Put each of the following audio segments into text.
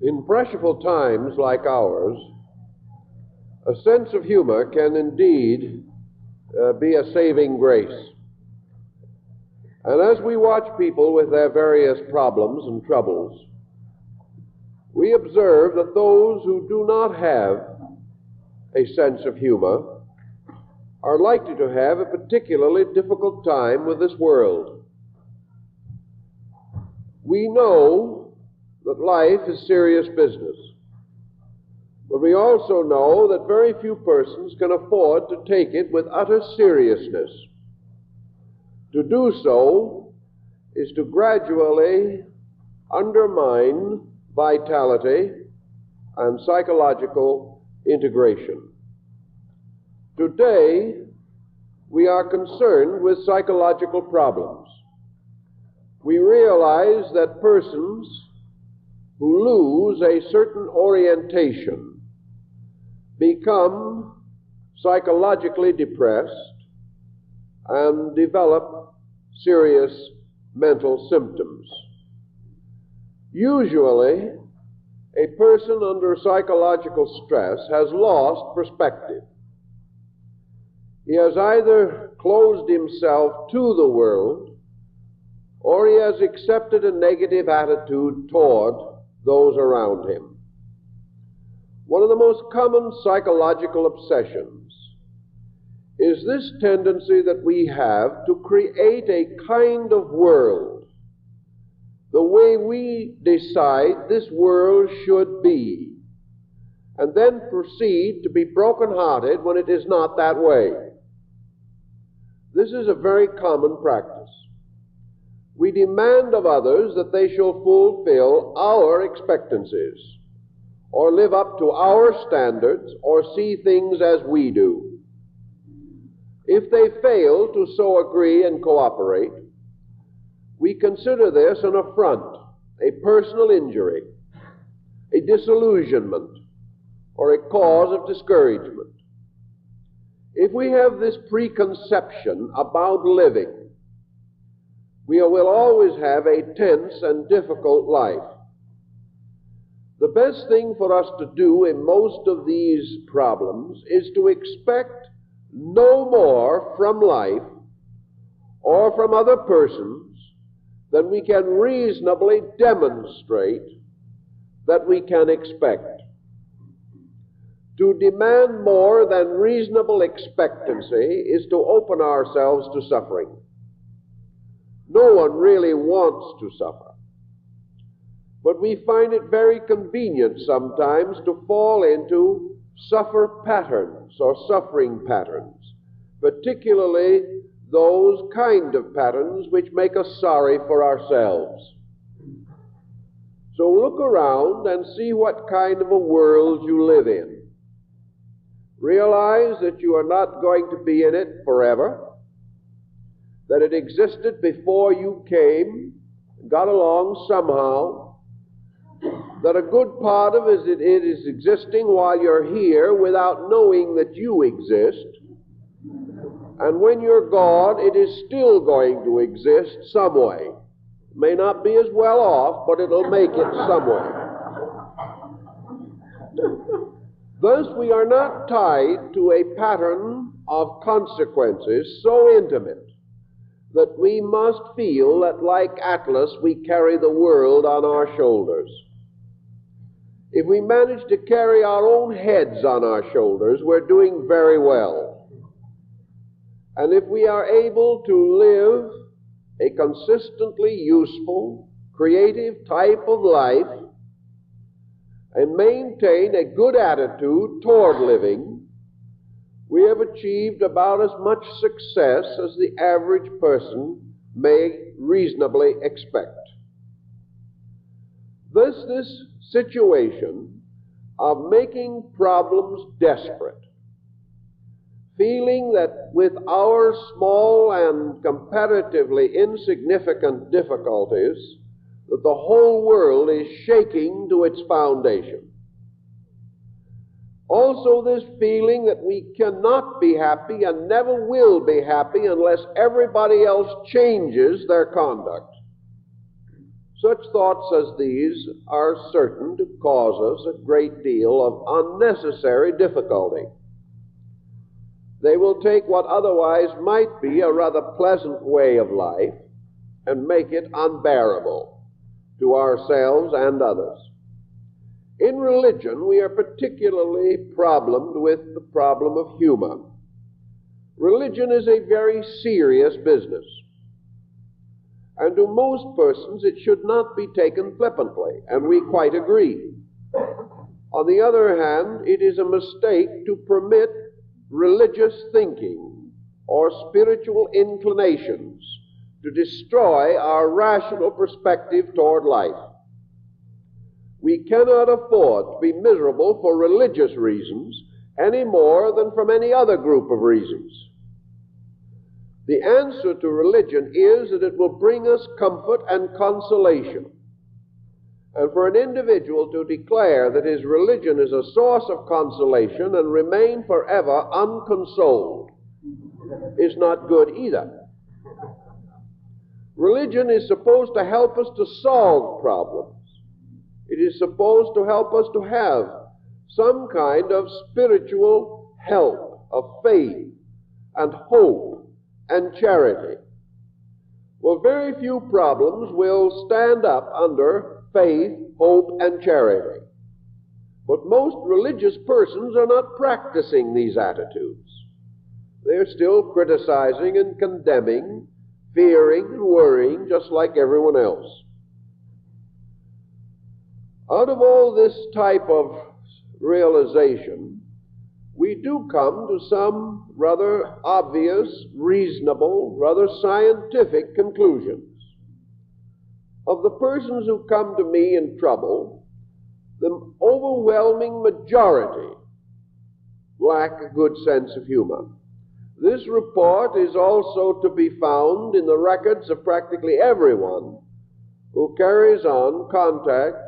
In pressureful times like ours, a sense of humor can indeed be a saving grace. And as we watch people with their various problems and troubles, we observe that those who do not have a sense of humor are likely to have a particularly difficult time with this world. We know that life is serious business, but we also know that very few persons can afford to take it with utter seriousness. To do so is to gradually undermine vitality and psychological integration. Today, we are concerned with psychological problems. We realize that persons who lose a certain orientation become psychologically depressed and develop serious mental symptoms. Usually, a person under psychological stress has lost perspective. He has either closed himself to the world, or he has accepted a negative attitude toward those around him. One of the most common psychological obsessions is this tendency that we have to create a kind of world the way we decide this world should be, and then proceed to be broken-hearted when it is not that way. This is a very common practice. We demand of others that they shall fulfill our expectancies, or live up to our standards, or see things as we do. If they fail to so agree and cooperate, we consider this an affront, a personal injury, a disillusionment, or a cause of discouragement. If we have this preconception about living, we will always have a tense and difficult life. The best thing for us to do in most of these problems is to expect no more from life or from other persons than we can reasonably demonstrate that we can expect. To demand more than reasonable expectancy is to open ourselves to suffering. No one really wants to suffer, but we find it very convenient sometimes to fall into suffer patterns or suffering patterns, particularly those kind of patterns which make us sorry for ourselves. So look around and see what kind of a world you live in. Realize that you are not going to be in it forever, that it existed before you came, got along somehow, that a good part of it is existing while you're here without knowing that you exist. And when you're gone, it is still going to exist some way. It may not be as well off, but it'll make it some way. Thus, we are not tied to a pattern of consequences so intimate that we must feel that, like Atlas, we carry the world on our shoulders. If we manage to carry our own heads on our shoulders, we're doing very well. And if we are able to live a consistently useful, creative type of life and maintain a good attitude toward living, we have achieved about as much success as the average person may reasonably expect. This situation of making problems desperate, feeling that with our small and comparatively insignificant difficulties, that the whole world is shaking to its foundation. Also this feeling that we cannot be happy and never will be happy unless everybody else changes their conduct. Such thoughts as these are certain to cause us a great deal of unnecessary difficulty. They will take what otherwise might be a rather pleasant way of life and make it unbearable to ourselves and others. In religion, we are particularly problemed with the problem of humor. Religion is a very serious business, and to most persons it should not be taken flippantly, and we quite agree. On the other hand, it is a mistake to permit religious thinking or spiritual inclinations to destroy our rational perspective toward life. We cannot afford to be miserable for religious reasons any more than from any other group of reasons. The answer to religion is that it will bring us comfort and consolation. And for an individual to declare that his religion is a source of consolation and remain forever unconsoled is not good either. Religion is supposed to help us to solve problems. It is supposed to help us to have some kind of spiritual help, of faith and hope and charity. Well, very few problems will stand up under faith, hope, and charity. But most religious persons are not practicing these attitudes. They are still criticizing and condemning, fearing and worrying just like everyone else. Out of all this type of realization, we do come to some rather obvious, reasonable, rather scientific conclusions. Of the persons who come to me in trouble, the overwhelming majority lack a good sense of humor. This report is also to be found in the records of practically everyone who carries on contact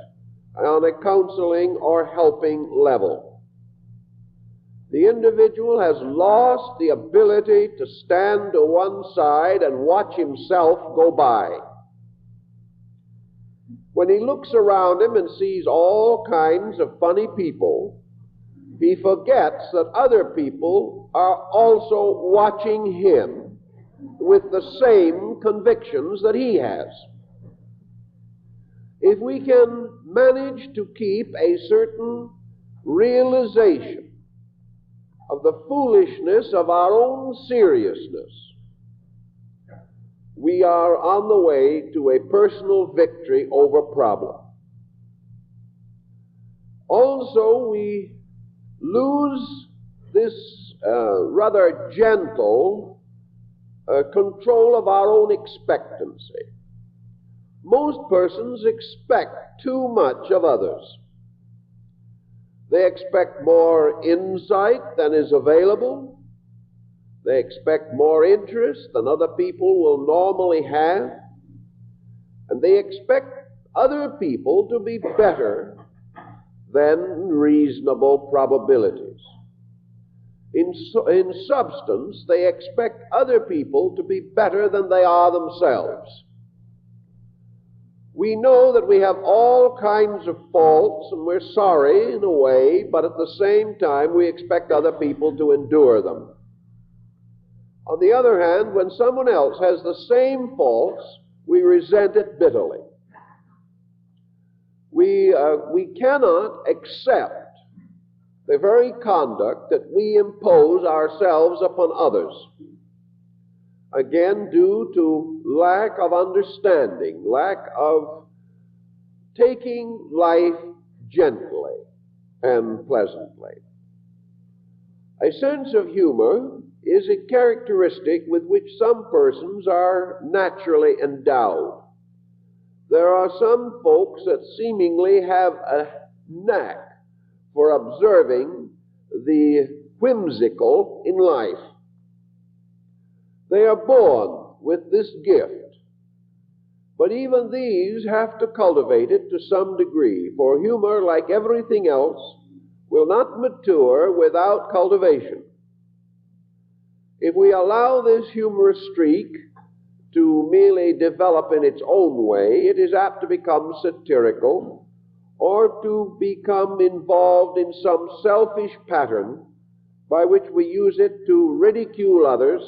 on a counseling or helping level. The individual has lost the ability to stand to one side and watch himself go by. When he looks around him and sees all kinds of funny people, he forgets that other people are also watching him with the same convictions that he has. If we can manage to keep a certain realization of the foolishness of our own seriousness, we are on the way to a personal victory over problem. Also, we lose this rather gentle control of our own expectancy. Most persons expect too much of others. They expect more insight than is available. They expect more interest than other people will normally have. And they expect other people to be better than reasonable probabilities. In substance, they expect other people to be better than they are themselves. We know that we have all kinds of faults, and we're sorry in a way, but at the same time we expect other people to endure them. On the other hand, when someone else has the same faults, we resent it bitterly. We cannot accept the very conduct that we impose ourselves upon others. Again, due to lack of understanding, lack of taking life gently and pleasantly. A sense of humor is a characteristic with which some persons are naturally endowed. There are some folks that seemingly have a knack for observing the whimsical in life. They are born with this gift, but even these have to cultivate it to some degree, for humor, like everything else, will not mature without cultivation. If we allow this humorous streak to merely develop in its own way, it is apt to become satirical or to become involved in some selfish pattern by which we use it to ridicule others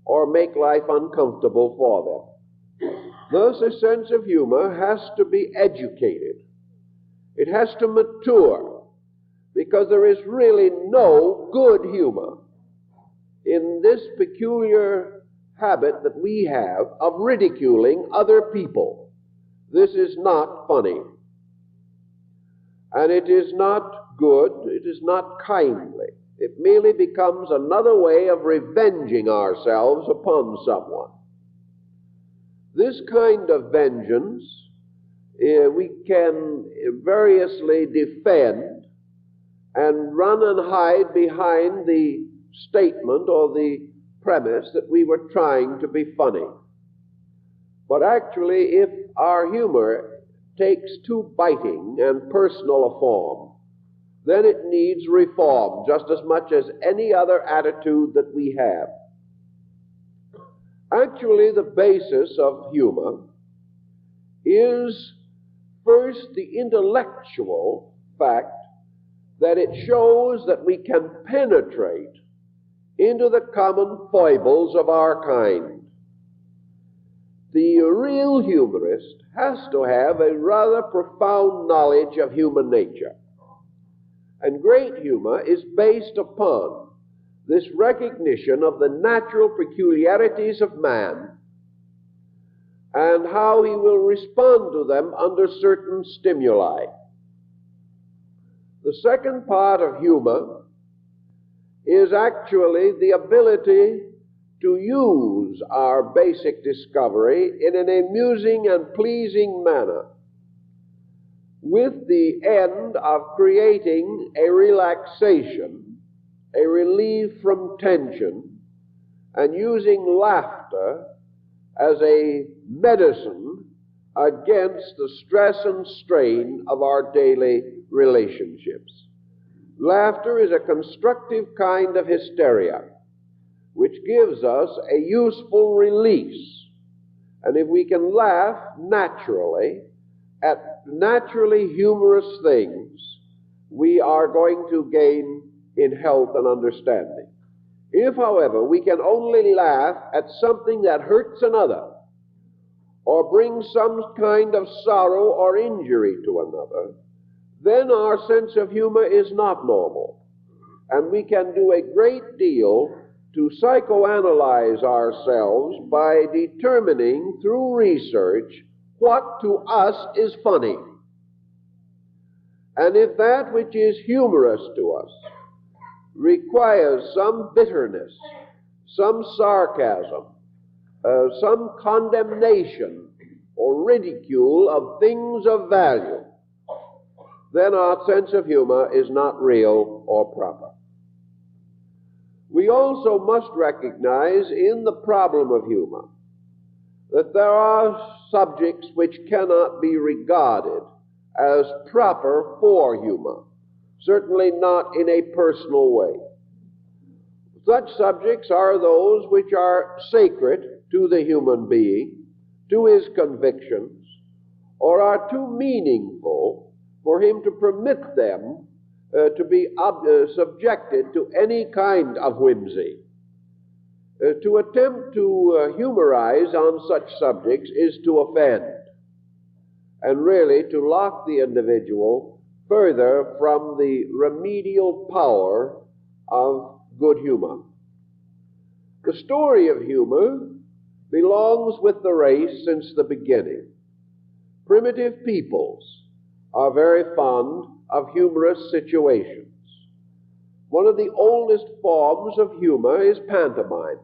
or make life uncomfortable for them. Thus, a sense of humor has to be educated. It has to mature, because there is really no good humor in this peculiar habit that we have of ridiculing other people. This is not funny. And it is not good, it is not kindly. It merely becomes another way of revenging ourselves upon someone. This kind of vengeance we can variously defend and run and hide behind the statement or the premise that we were trying to be funny. But actually, if our humor takes too biting and personal a form, then it needs reform just as much as any other attitude that we have. Actually, the basis of humor is first the intellectual fact that it shows that we can penetrate into the common foibles of our kind. The real humorist has to have a rather profound knowledge of human nature. And great humor is based upon this recognition of the natural peculiarities of man and how he will respond to them under certain stimuli. The second part of humor is actually the ability to use our basic discovery in an amusing and pleasing manner, with the end of creating a relaxation, a relief from tension, and using laughter as a medicine against the stress and strain of our daily relationships. Laughter is a constructive kind of hysteria, which gives us a useful release. And if we can laugh naturally at naturally humorous things, we are going to gain in health and understanding. If, however, we can only laugh at something that hurts another or brings some kind of sorrow or injury to another, then our sense of humor is not normal. And we can do a great deal to psychoanalyze ourselves by determining through research what to us is funny. And if that which is humorous to us requires some bitterness, some sarcasm, some condemnation or ridicule of things of value, then our sense of humor is not real or proper. We also must recognize in the problem of humor that there are subjects which cannot be regarded as proper for humor, certainly not in a personal way. Such subjects are those which are sacred to the human being, to his convictions, or are too meaningful for him to permit them to be subjected to any kind of whimsy. To attempt to humorize on such subjects is to offend, and really to lock the individual further from the remedial power of good humor. The story of humor belongs with the race since the beginning. Primitive peoples are very fond of humorous situations. One of the oldest forms of humor is pantomime,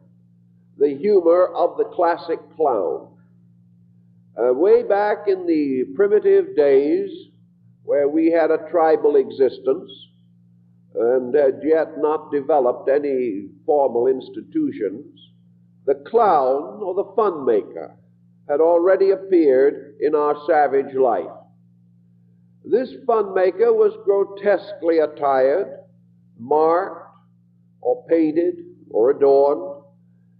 the humor of the classic clown. Way back in the primitive days, where we had a tribal existence and had yet not developed any formal institutions, the clown or the fun maker had already appeared in our savage life. This fun maker was grotesquely attired, marked, or painted, or adorned,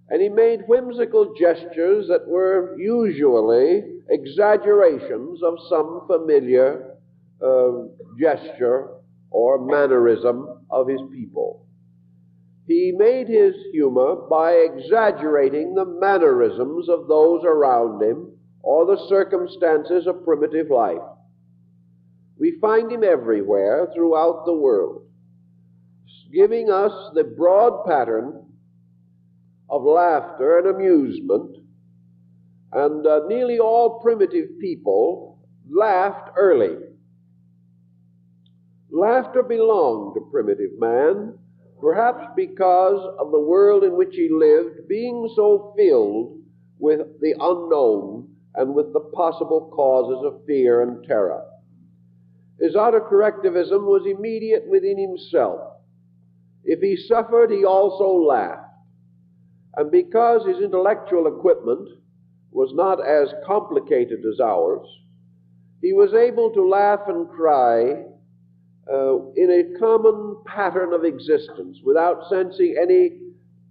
and he made whimsical gestures that were usually exaggerations of some familiar gesture or mannerism of his people. He made his humor by exaggerating the mannerisms of those around him or the circumstances of primitive life. We find him everywhere throughout the world, giving us the broad pattern of laughter and amusement, and nearly all primitive people laughed early. Laughter belonged to primitive man, perhaps because of the world in which he lived being so filled with the unknown and with the possible causes of fear and terror. His autocorrectivism was immediate within himself. If he suffered, he also laughed. And because his intellectual equipment was not as complicated as ours, he was able to laugh and cry in a common pattern of existence without sensing any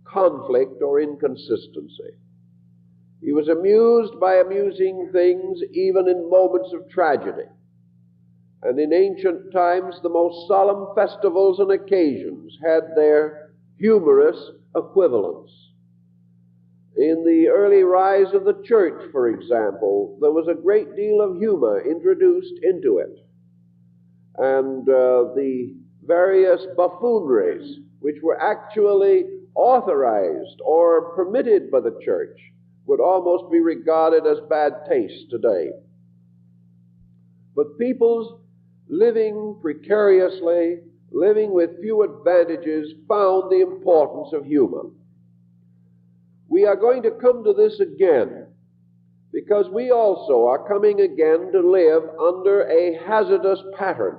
conflict or inconsistency. He was amused by amusing things even in moments of tragedy. And in ancient times, the most solemn festivals and occasions had their humorous equivalents. In the early rise of the church, for example, there was a great deal of humor introduced into it. And the various buffooneries, which were actually authorized or permitted by the church, would almost be regarded as bad taste today. But peoples living precariously, living with few advantages, found the importance of humor. We are going to come to this again, because we also are coming again to live under a hazardous pattern,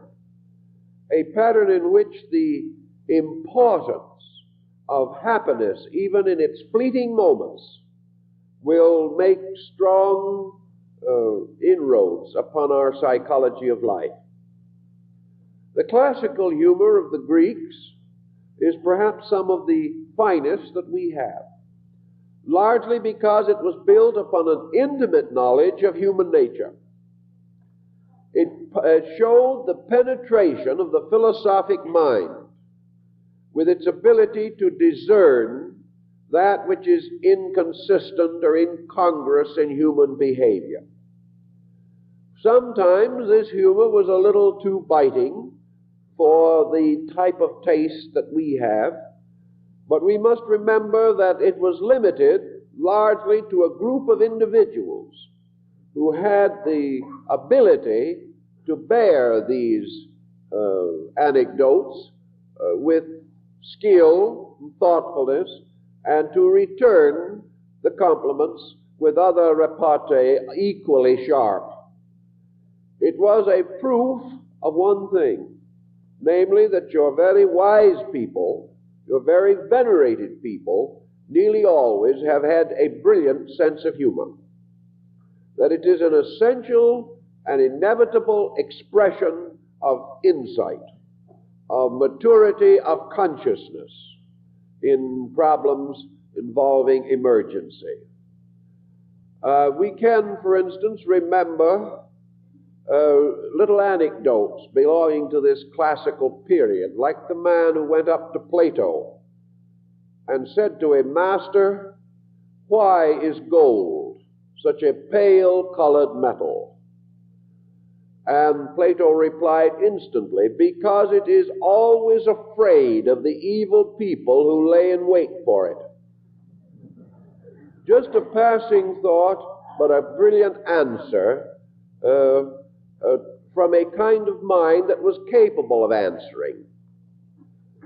a pattern in which the importance of happiness, even in its fleeting moments, will make strong inroads upon our psychology of life. The classical humor of the Greeks is perhaps some of the finest that we have, largely because it was built upon an intimate knowledge of human nature. It showed the penetration of the philosophic mind with its ability to discern that which is inconsistent or incongruous in human behavior. Sometimes this humor was a little too biting for the type of taste that we have, but we must remember that it was limited largely to a group of individuals who had the ability to bear these anecdotes with skill and thoughtfulness, and to return the compliments with other repartee equally sharp. It was a proof of one thing, namely that your very wise people, your very venerated people, nearly always have had a brilliant sense of humor, that it is an essential and inevitable expression of insight, of maturity of consciousness in problems involving emergency. We can, for instance, remember little anecdotes belonging to this classical period, like the man who went up to Plato and said to him, "Master, why is gold such a pale-colored metal?" And Plato replied instantly, "Because it is always afraid of the evil people who lay in wait for it." Just a passing thought, but a brilliant answer from a kind of mind that was capable of answering.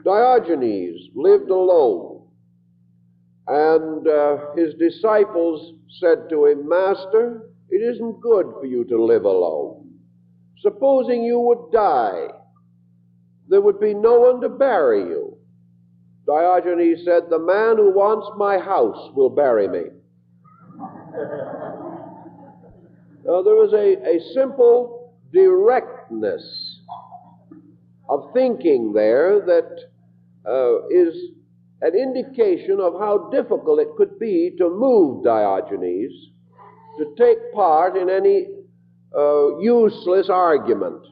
Diogenes lived alone, and his disciples said to him, "Master, it isn't good for you to live alone. Supposing you would die, there would be no one to bury you." Diogenes said, "The man who wants my house will bury me." Now, there was a simple directness of thinking there that is an indication of how difficult it could be to move Diogenes to take part in any useless argument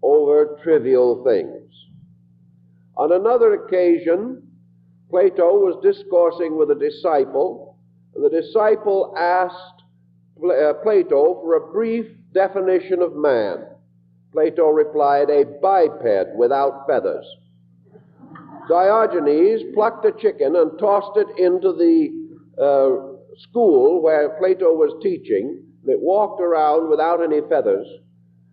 over trivial things. On another occasion, Plato was discoursing with a disciple, and the disciple asked Plato for a brief definition of man. Plato replied, "A biped without feathers." Diogenes plucked a chicken and tossed it into the school where Plato was teaching. It walked around without any feathers,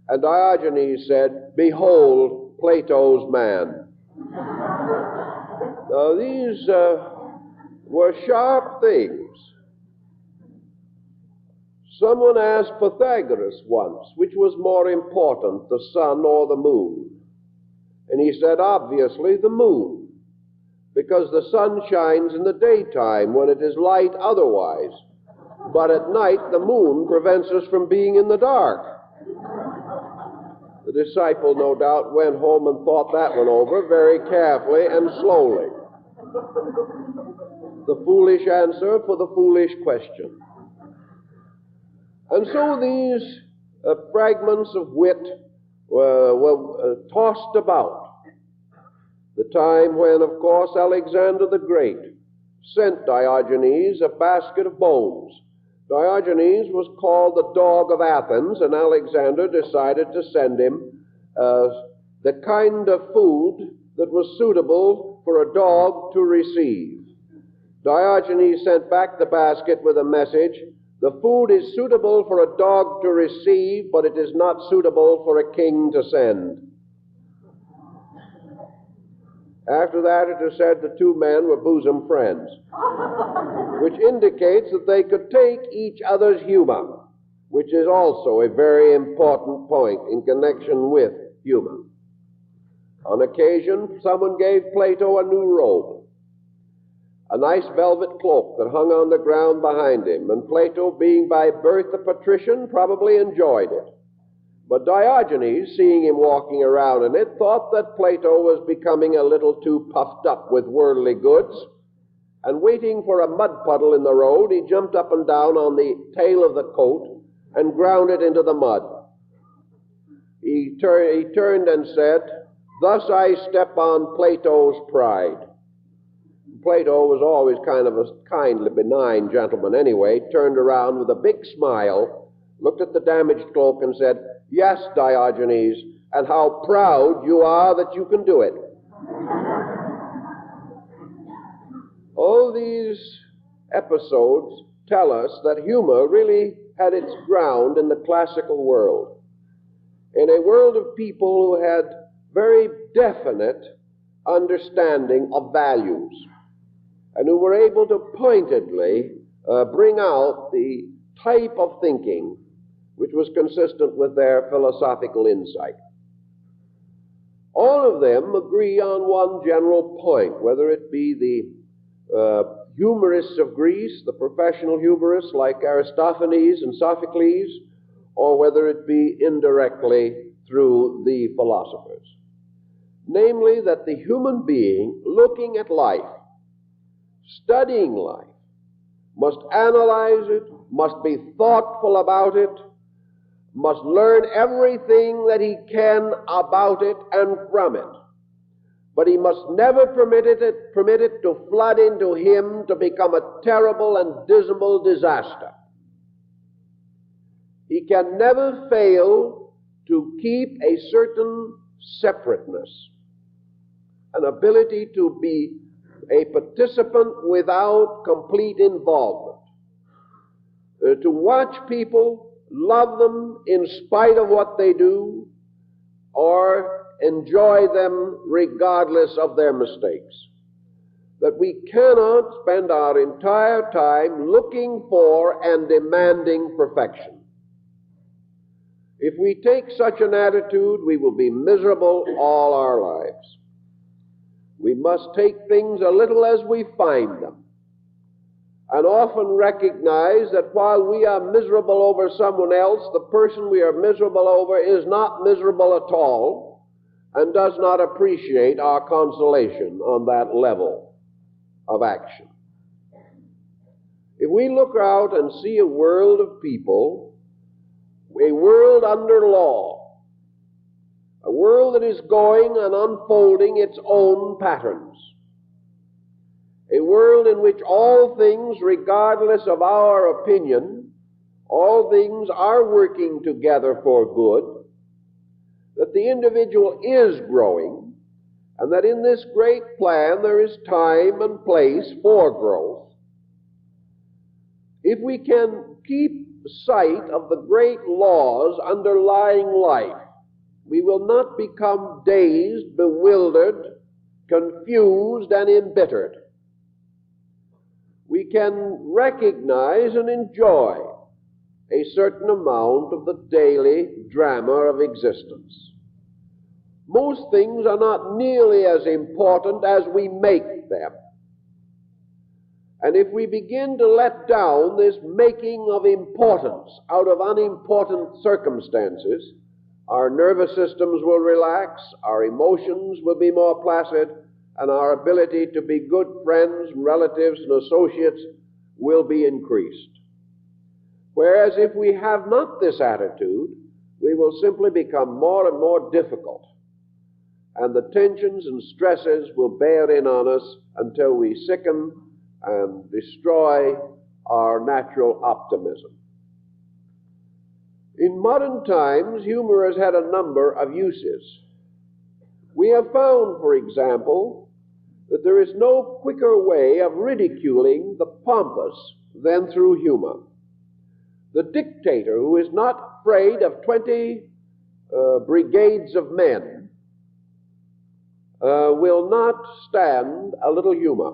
and Diogenes said, "Behold Plato's man." These were sharp things. Someone asked Pythagoras once, which was more important, the sun or the moon? And he said, obviously, the moon, because the sun shines in the daytime when it is light otherwise, but at night the moon prevents us from being in the dark. The disciple, no doubt, went home and thought that one over very carefully and slowly. The foolish answer for the foolish question. And so these fragments of wit were tossed about. The time when, of course, Alexander the Great sent Diogenes a basket of bones. Diogenes was called the dog of Athens, and Alexander decided to send him the kind of food that was suitable for a dog to receive. Diogenes sent back the basket with a message: "The food is suitable for a dog to receive, but it is not suitable for a king to send." After that, it is said the two men were bosom friends, which indicates that they could take each other's humor, which is also a very important point in connection with humor. On occasion, someone gave Plato a new robe, a nice velvet cloak that hung on the ground behind him, and Plato, being by birth a patrician, probably enjoyed it. But Diogenes, seeing him walking around in it, thought that Plato was becoming a little too puffed up with worldly goods, and waiting for a mud puddle in the road, he jumped up and down on the tail of the coat and ground it into the mud. He turned and said, "Thus I step on Plato's pride." Plato was always kind of a kindly, benign gentleman anyway, turned around with a big smile, looked at the damaged cloak and said, "Yes, Diogenes, and how proud you are that you can do it." All these episodes tell us that humor really had its ground in the classical world, in a world of people who had very definite understanding of values, and who were able to pointedly bring out the type of thinking which was consistent with their philosophical insight. All of them agree on one general point, whether it be the humorists of Greece, the professional humorists like Aristophanes and Sophocles, or whether it be indirectly through the philosophers. Namely, that the human being looking at life, studying life, must analyze it, must be thoughtful about it, must learn everything that he can about it and from it. But he must never permit it to flood into him to become a terrible and dismal disaster. He can never fail to keep a certain separateness, an ability to be a participant without complete involvement, to watch people, love them in spite of what they do, or enjoy them regardless of their mistakes. That we cannot spend our entire time looking for and demanding perfection. If we take such an attitude, we will be miserable all our lives. We must take things a little as we find them, and often recognize that while we are miserable over someone else, the person we are miserable over is not miserable at all and does not appreciate our consolation on that level. of action. If we look out and see a world of people, a world under law, a world that is going and unfolding its own patterns, a world in which all things, regardless of our opinion, all things are working together for good, that the individual is growing, and that in this great plan there is time and place for growth, if we can keep sight of the great laws underlying life, we will not become dazed, bewildered, confused, and embittered. We can recognize and enjoy a certain amount of the daily drama of existence. Most things are not nearly as important as we make them. And if we begin to let down this making of importance out of unimportant circumstances, our nervous systems will relax, our emotions will be more placid, and our ability to be good friends, relatives, and associates will be increased. Whereas if we have not this attitude, we will simply become more and more difficult, and the tensions and stresses will bear in on us until we sicken and destroy our natural optimism. In modern times, humor has had a number of uses. We have found, for example, that there is no quicker way of ridiculing the pompous than through humor. The dictator who is not afraid of 20 brigades of men will not stand a little humor.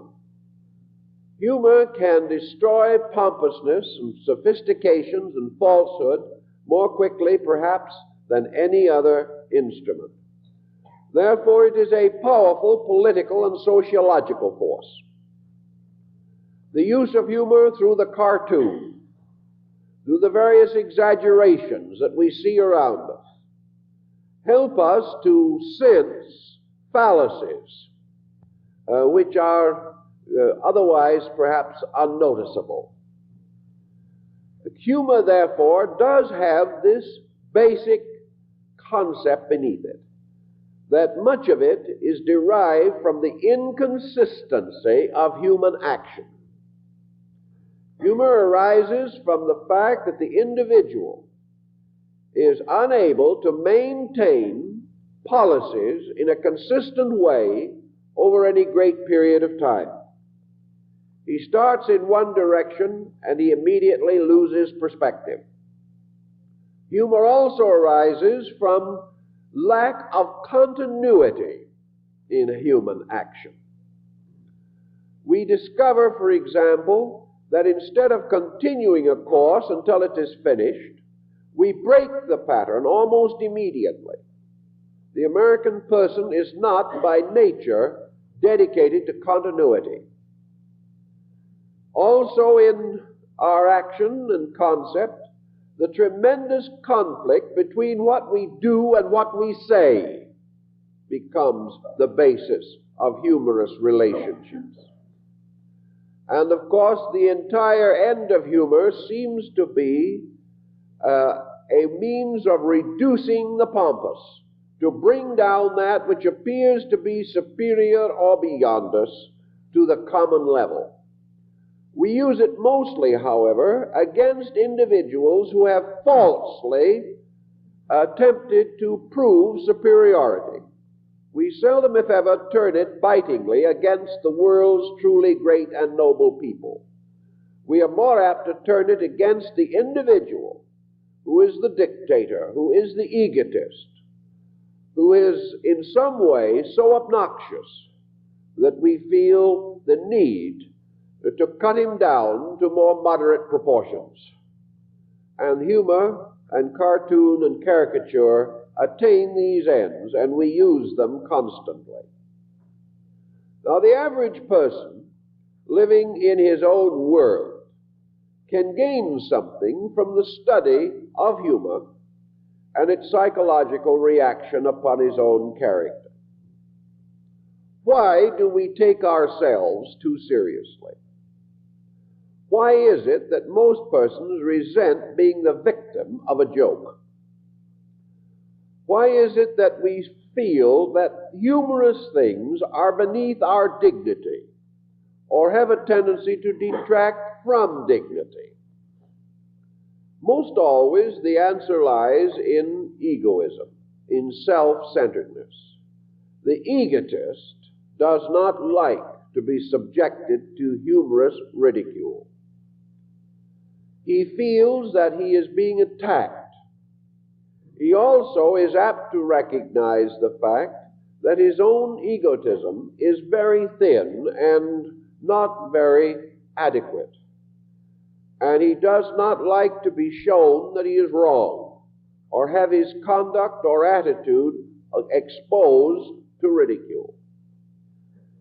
Humor can destroy pompousness and sophistications and falsehood more quickly, perhaps, than any other instrument. Therefore, it is a powerful political and sociological force. The use of humor through the cartoon, through the various exaggerations that we see around us, help us to sense fallacies which are otherwise perhaps unnoticeable. Humor, therefore, does have this basic concept beneath it, that much of it is derived from the inconsistency of human action. Humor arises from the fact that the individual is unable to maintain policies in a consistent way over any great period of time. He starts in one direction and he immediately loses perspective. Humor also arises from lack of continuity in human action. We discover, for example, that instead of continuing a course until it is finished, we break the pattern almost immediately. The American person is not by nature dedicated to continuity. Also in our action and concept, the tremendous conflict between what we do and what we say becomes the basis of humorous relationships. And of course, the entire end of humor seems to be a means of reducing the pompous, to bring down that which appears to be superior or beyond us to the common level. We use it mostly, however, against individuals who have falsely attempted to prove superiority. We seldom, if ever, turn it bitingly against the world's truly great and noble people. We are more apt to turn it against the individual who is the dictator, who is the egotist, who is in some way so obnoxious that we feel the need to cut him down to more moderate proportions. And humor and cartoon and caricature attain these ends, and we use them constantly. Now, the average person living in his own world can gain something from the study of humor and its psychological reaction upon his own character. Why do we take ourselves too seriously? Why is it that most persons resent being the victim of a joke? Why is it that we feel that humorous things are beneath our dignity or have a tendency to detract from dignity? Most always the answer lies in egoism, in self-centeredness. The egotist does not like to be subjected to humorous ridicule. He feels that he is being attacked. He also is apt to recognize the fact that his own egotism is very thin and not very adequate. And he does not like to be shown that he is wrong or have his conduct or attitude exposed to ridicule.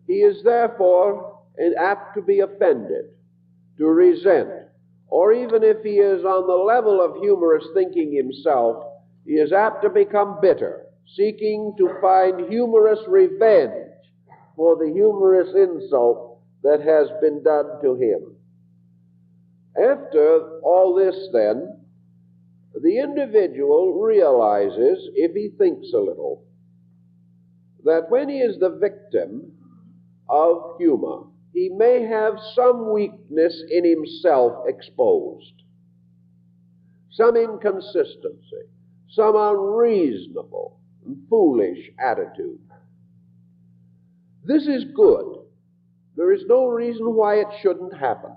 He is therefore apt to be offended, to resent, or even if he is on the level of humorous thinking himself, he is apt to become bitter, seeking to find humorous revenge for the humorous insult that has been done to him. After all this, then, the individual realizes, if he thinks a little, that when he is the victim of humor, he may have some weakness in himself exposed, some inconsistency, some unreasonable and foolish attitude. This is good. There is no reason why it shouldn't happen.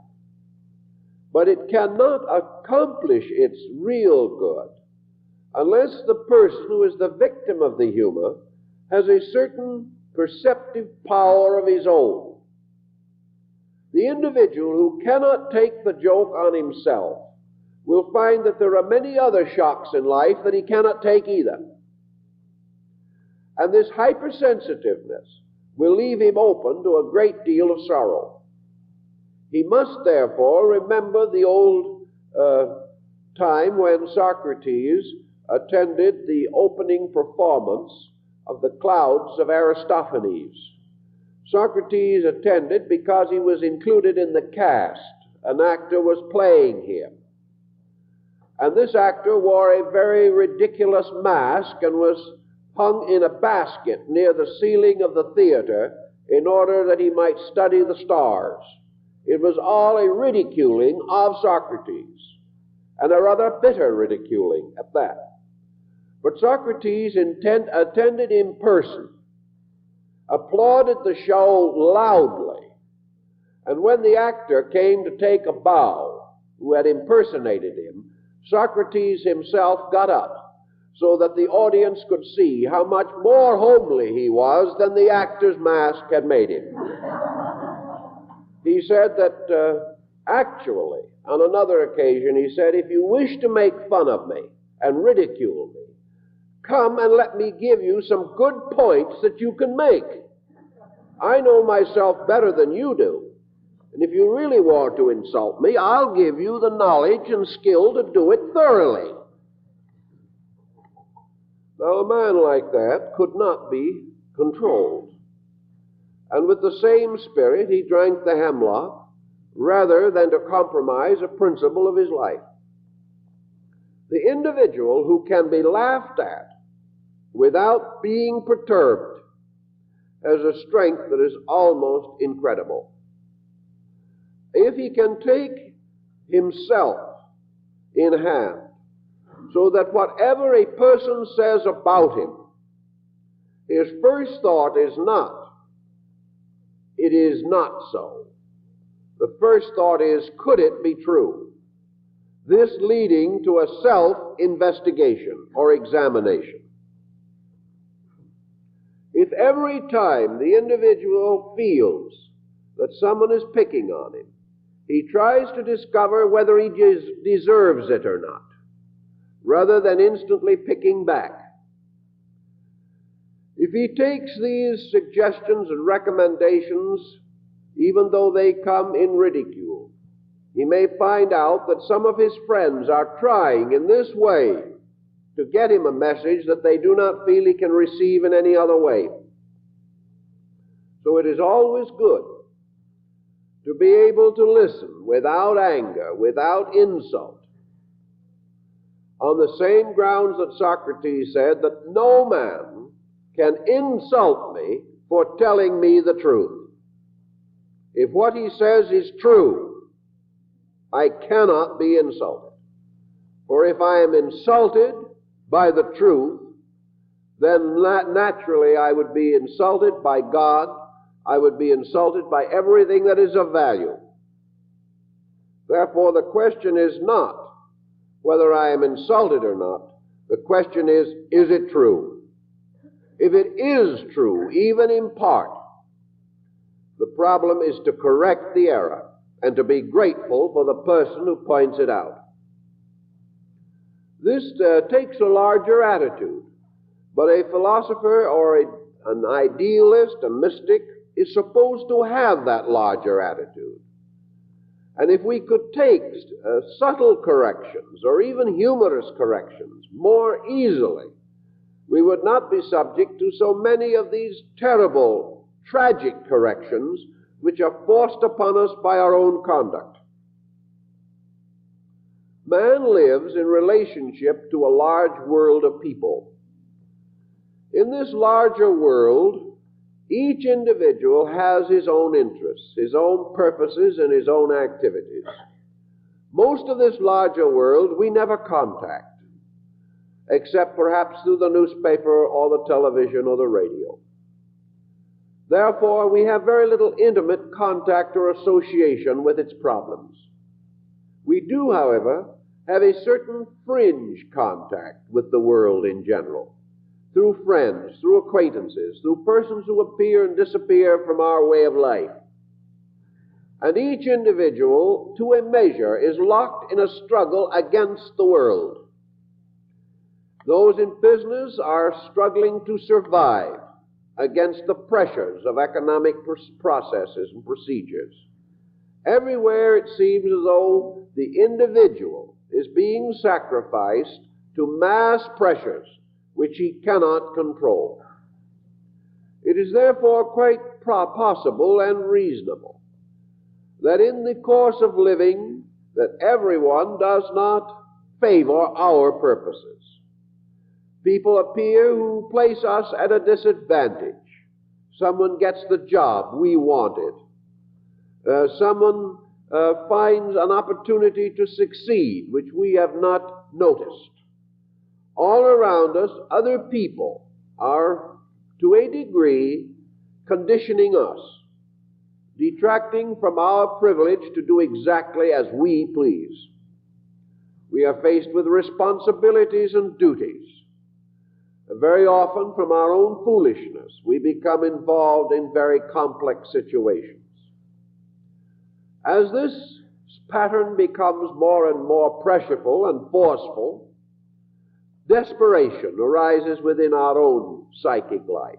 But it cannot accomplish its real good unless the person who is the victim of the humor has a certain perceptive power of his own. The individual who cannot take the joke on himself will find that there are many other shocks in life that he cannot take either. And this hypersensitiveness will leave him open to a great deal of sorrow. He must therefore remember the old time when Socrates attended the opening performance of the Clouds of Aristophanes. Socrates attended because he was included in the cast. An actor was playing him. And this actor wore a very ridiculous mask and was hung in a basket near the ceiling of the theater in order that he might study the stars. It was all a ridiculing of Socrates, and a rather bitter ridiculing at that. But Socrates attended in person, applauded the show loudly, and when the actor came to take a bow, who had impersonated him, Socrates himself got up so that the audience could see how much more homely he was than the actor's mask had made him. He said that actually, on another occasion, he said, if you wish to make fun of me and ridicule me, come and let me give you some good points that you can make. I know myself better than you do. And if you really want to insult me, I'll give you the knowledge and skill to do it thoroughly. Now, a man like that could not be controlled. And with the same spirit, he drank the hemlock rather than to compromise a principle of his life. The individual who can be laughed at without being perturbed has a strength that is almost incredible. If he can take himself in hand so that whatever a person says about him, his first thought is not, it is not so. The first thought is, could it be true? This leading to a self-investigation or examination. If every time the individual feels that someone is picking on him, he tries to discover whether he deserves it or not, rather than instantly picking back. If he takes these suggestions and recommendations, even though they come in ridicule, he may find out that some of his friends are trying in this way to get him a message that they do not feel he can receive in any other way. So it is always good to be able to listen without anger, without insult, on the same grounds that Socrates said that no man can insult me for telling me the truth. If what he says is true, I cannot be insulted. For if I am insulted by the truth, then naturally I would be insulted by God. I would be insulted by everything that is of value. Therefore, the question is not whether I am insulted or not. The question is it true? If it is true, even in part, the problem is to correct the error and to be grateful for the person who points it out. This takes a larger attitude, but a philosopher or an idealist, a mystic, is supposed to have that larger attitude. And if we could take subtle corrections or even humorous corrections more easily, we would not be subject to so many of these terrible, tragic corrections which are forced upon us by our own conduct. Man lives in relationship to a large world of people. In this larger world, each individual has his own interests, his own purposes, and his own activities. Most of this larger world we never contact, except perhaps through the newspaper or the television or the radio. Therefore, we have very little intimate contact or association with its problems. We do, however, have a certain fringe contact with the world in general, through friends, through acquaintances, through persons who appear and disappear from our way of life. And each individual, to a measure, is locked in a struggle against the world. Those in business are struggling to survive against the pressures of economic processes and procedures. Everywhere it seems as though the individual is being sacrificed to mass pressures which he cannot control. It is therefore quite possible and reasonable that in the course of living that everyone does not favor our purposes. People appear who place us at a disadvantage. Someone gets the job we wanted. Someone finds an opportunity to succeed which we have not noticed. All around us, other people are, to a degree, conditioning us, detracting from our privilege to do exactly as we please. We are faced with responsibilities and duties. Very often, from our own foolishness, we become involved in very complex situations. As this pattern becomes more and more pressureful and forceful, desperation arises within our own psychic life.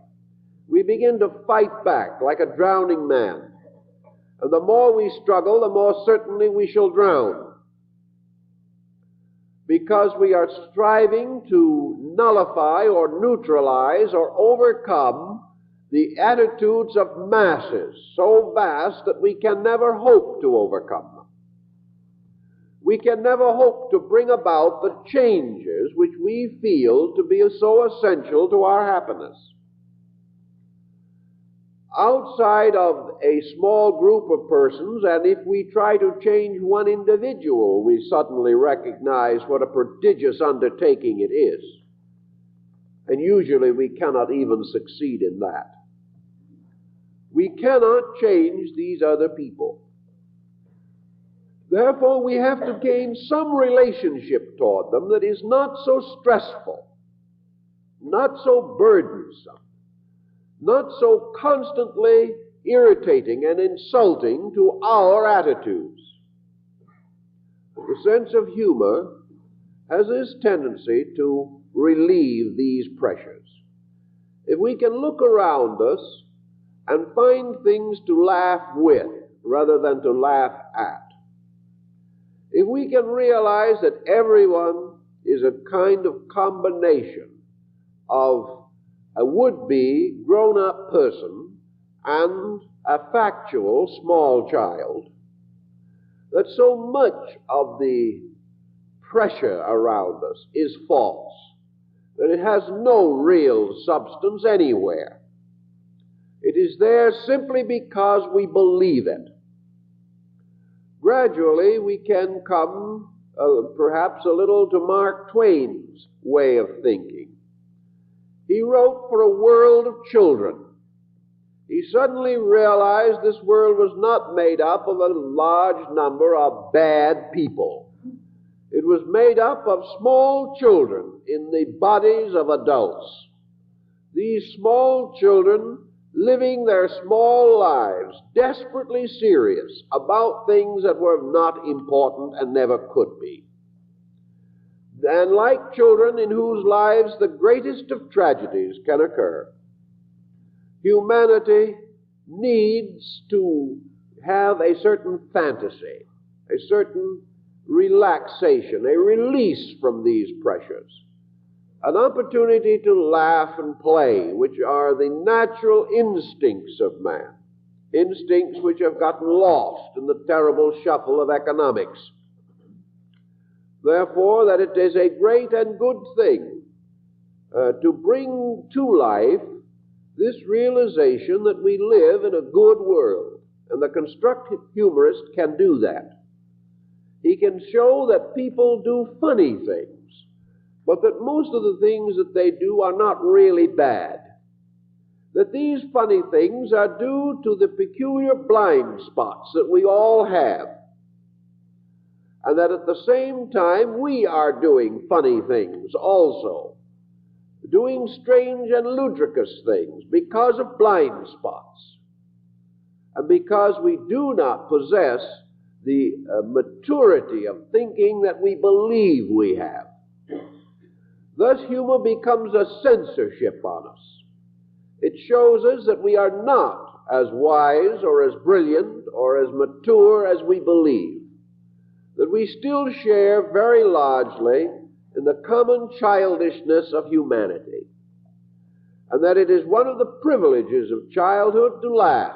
We begin to fight back like a drowning man. And the more we struggle, the more certainly we shall drown, because we are striving to nullify or neutralize or overcome the attitudes of masses so vast that we can never hope to overcome them. We can never hope to bring about the changes which we feel to be so essential to our happiness. Outside of a small group of persons, and if we try to change one individual, we suddenly recognize what a prodigious undertaking it is. And usually we cannot even succeed in that. We cannot change these other people. Therefore, we have to gain some relationship toward them that is not so stressful, not so burdensome, not so constantly irritating and insulting to our attitudes. The sense of humor has this tendency to relieve these pressures. If we can look around us and find things to laugh with rather than to laugh at, if we can realize that everyone is a kind of combination of a would-be grown-up person and a factual small child, that so much of the pressure around us is false, that it has no real substance anywhere. It is there simply because we believe it. Gradually, we can come perhaps a little to Mark Twain's way of thinking. He wrote for a world of children. He suddenly realized this world was not made up of a large number of bad people. It was made up of small children in the bodies of adults. These small children living their small lives, desperately serious about things that were not important and never could be. And like children in whose lives the greatest of tragedies can occur, humanity needs to have a certain fantasy, a certain relaxation, a release from these pressures, an opportunity to laugh and play, which are the natural instincts of man, instincts which have gotten lost in the terrible shuffle of economics. Therefore, that it is a great and good thing to bring to life this realization that we live in a good world, and the constructive humorist can do that. He can show that people do funny things, but that most of the things that they do are not really bad. That these funny things are due to the peculiar blind spots that we all have, and that at the same time we are doing funny things also, doing strange and ludicrous things because of blind spots, and because we do not possess the maturity of thinking that we believe we have. Thus, humor becomes a censorship on us. It shows us that we are not as wise or as brilliant or as mature as we believe, that we still share very largely in the common childishness of humanity, and that it is one of the privileges of childhood to laugh,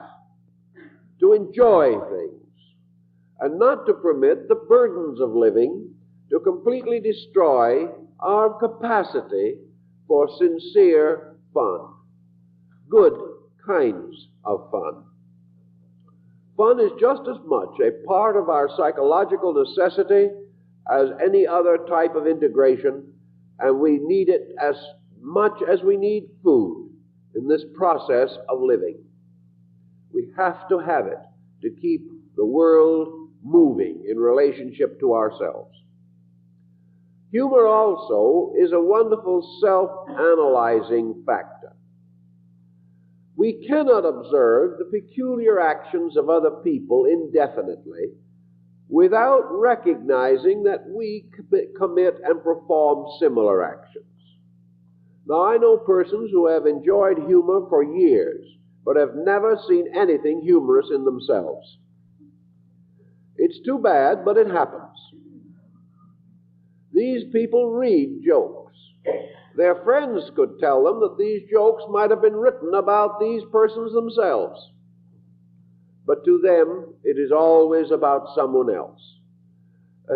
to enjoy things, and not to permit the burdens of living to completely destroy our capacity for sincere fun, good kinds of fun. Fun is just as much a part of our psychological necessity as any other type of integration, and we need it as much as we need food in this process of living. We have to have it to keep the world moving in relationship to ourselves. Humor also is a wonderful self-analyzing factor. We cannot observe the peculiar actions of other people indefinitely without recognizing that we commit and perform similar actions. Now, I know persons who have enjoyed humor for years, but have never seen anything humorous in themselves. It's too bad, but it happens. These people read jokes. Their friends could tell them that these jokes might have been written about these persons themselves. But to them, it is always about someone else.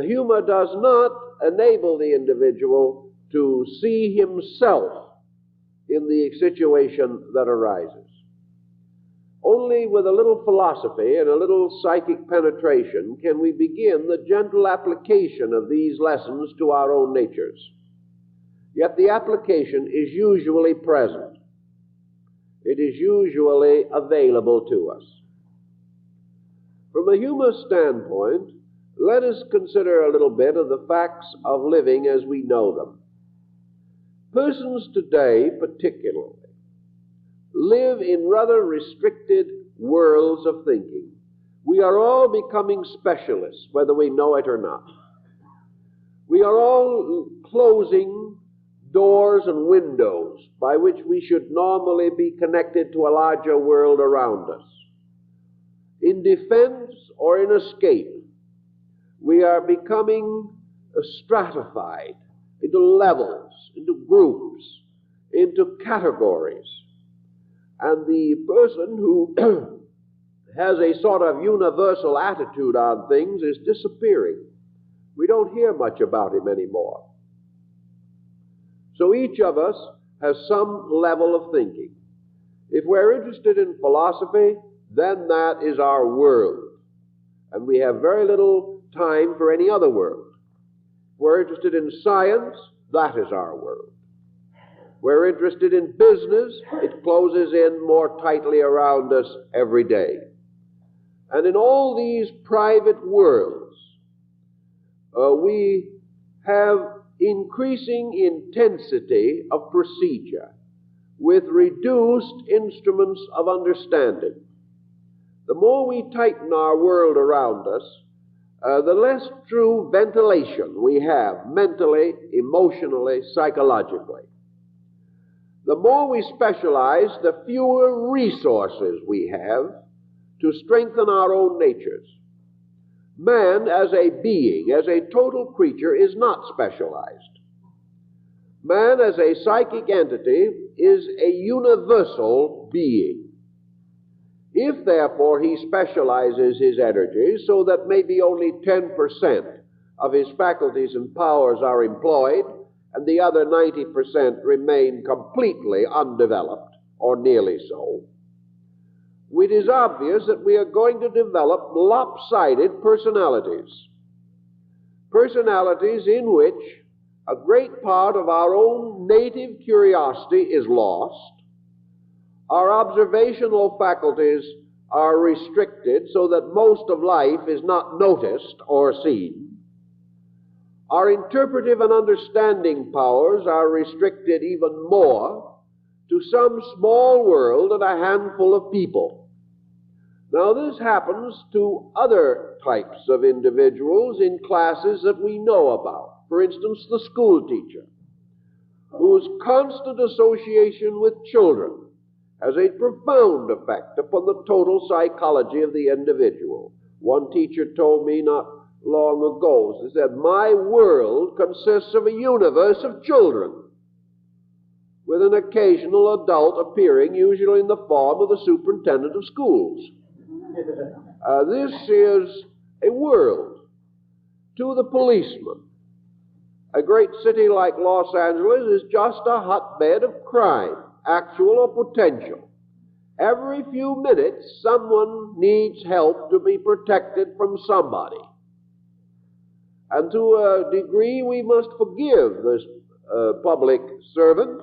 Humor does not enable the individual to see himself in the situation that arises. Only with a little philosophy and a little psychic penetration can we begin the gentle application of these lessons to our own natures. Yet the application is usually present. It is usually available to us. From a humor standpoint, let us consider a little bit of the facts of living as we know them. Persons today, particularly, live in rather restricted worlds of thinking. We are all becoming specialists, whether we know it or not. We are all closing doors and windows by which we should normally be connected to a larger world around us. In defense or in escape, we are becoming stratified into levels, into groups, into categories. And the person who has a sort of universal attitude on things is disappearing. We don't hear much about him anymore. So each of us has some level of thinking. If we're interested in philosophy, then that is our world. And we have very little time for any other world. If we're interested in science, that is our world. We're interested in business, it closes in more tightly around us every day. And in all these private worlds, we have increasing intensity of procedure with reduced instruments of understanding. The more we tighten our world around us, the less true ventilation we have mentally, emotionally, psychologically. The more we specialize, the fewer resources we have to strengthen our own natures. Man as a being, as a total creature, is not specialized. Man as a psychic entity is a universal being. If, therefore, he specializes his energy so that maybe only 10% of his faculties and powers are employed, and the other 90% remain completely undeveloped, or nearly so, it is obvious that we are going to develop lopsided personalities. Personalities in which a great part of our own native curiosity is lost. Our observational faculties are restricted so that most of life is not noticed or seen. Our interpretive and understanding powers are restricted even more to some small world and a handful of people. Now, this happens to other types of individuals in classes that we know about. For instance, the school teacher, whose constant association with children has a profound effect upon the total psychology of the individual. One teacher told me not long ago, she said, "My world consists of a universe of children, with an occasional adult appearing, usually in the form of the superintendent of schools." This is a world. To the policeman, a great city like Los Angeles is just a hotbed of crime, actual or potential. Every few minutes, someone needs help to be protected from somebody. And to a degree, we must forgive this public servant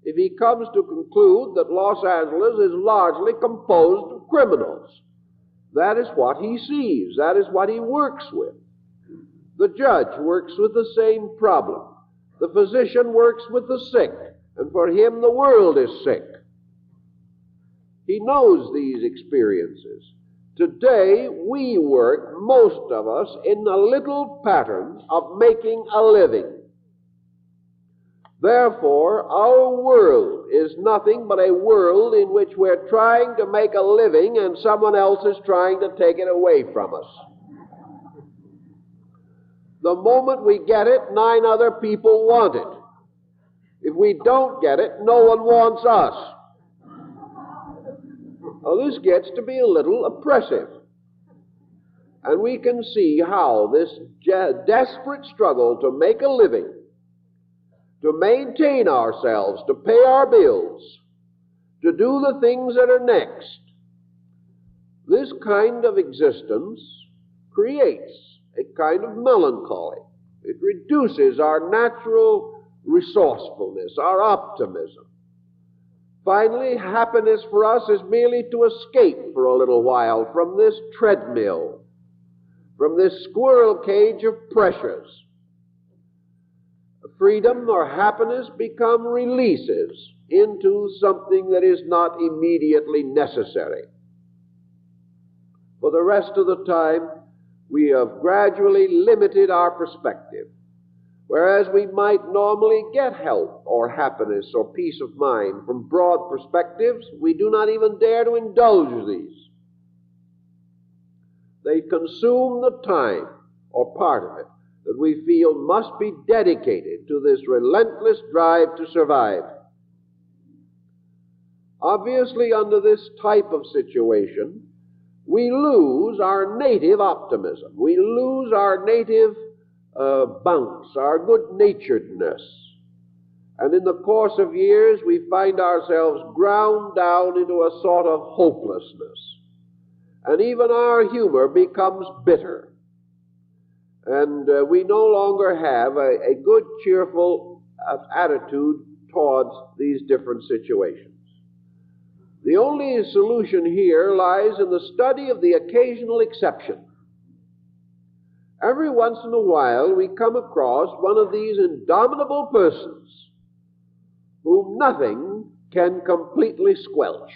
if he comes to conclude that Los Angeles is largely composed of criminals. That is what he sees. That is what he works with. The judge works with the same problem. The physician works with the sick, and for him the world is sick. He knows these experiences. Today, we work, most of us, in a little pattern of making a living. Therefore, our world is nothing but a world in which we're trying to make a living and someone else is trying to take it away from us. The moment we get it, 9 other people want it. If we don't get it, no one wants us. Well, this gets to be a little oppressive. And we can see how this desperate struggle to make a living, to maintain ourselves, to pay our bills, to do the things that are next, this kind of existence creates a kind of melancholy. It reduces our natural resourcefulness, our optimism. Finally, happiness for us is merely to escape for a little while from this treadmill, from this squirrel cage of pressures. Freedom or happiness become releases into something that is not immediately necessary. For the rest of the time, we have gradually limited our perspective. Whereas we might normally get health or happiness or peace of mind from broad perspectives, we do not even dare to indulge these. They consume the time, or part of it, that we feel must be dedicated to this relentless drive to survive. Obviously, under this type of situation, we lose our native optimism. We lose our native bounce, our good-naturedness. And in the course of years, we find ourselves ground down into a sort of hopelessness. And even our humor becomes bitter. And we no longer have a good, cheerful attitude towards these different situations. The only solution here lies in the study of the occasional exception. Every once in a while we come across one of these indomitable persons whom nothing can completely squelch.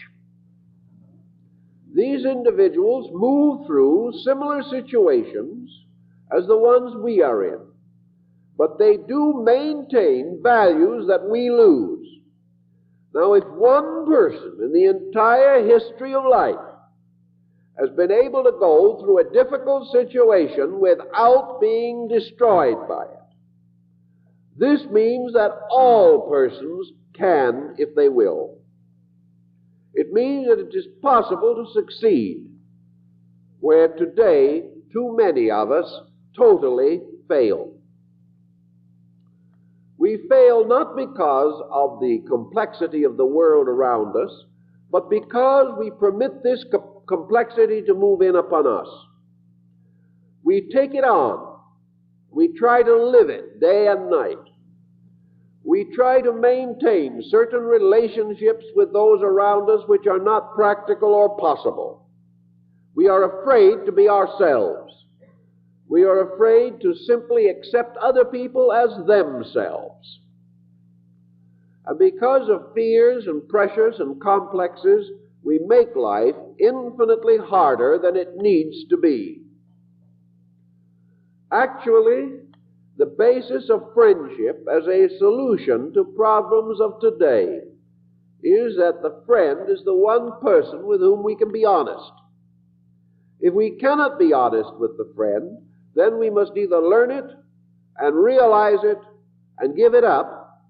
These individuals move through similar situations as the ones we are in, but they do maintain values that we lose. Now, if one person in the entire history of life has been able to go through a difficult situation without being destroyed by it, this means that all persons can if they will. It means that it is possible to succeed where today too many of us totally fail. We fail not because of the complexity of the world around us, but because we permit this complexity to move in upon us. We take it on. We try to live it day and night. We try to maintain certain relationships with those around us which are not practical or possible. We are afraid to be ourselves. We are afraid to simply accept other people as themselves. And because of fears and pressures and complexes, we make life infinitely harder than it needs to be. Actually, the basis of friendship as a solution to problems of today is that the friend is the one person with whom we can be honest. If we cannot be honest with the friend, then we must either learn it and realize it and give it up,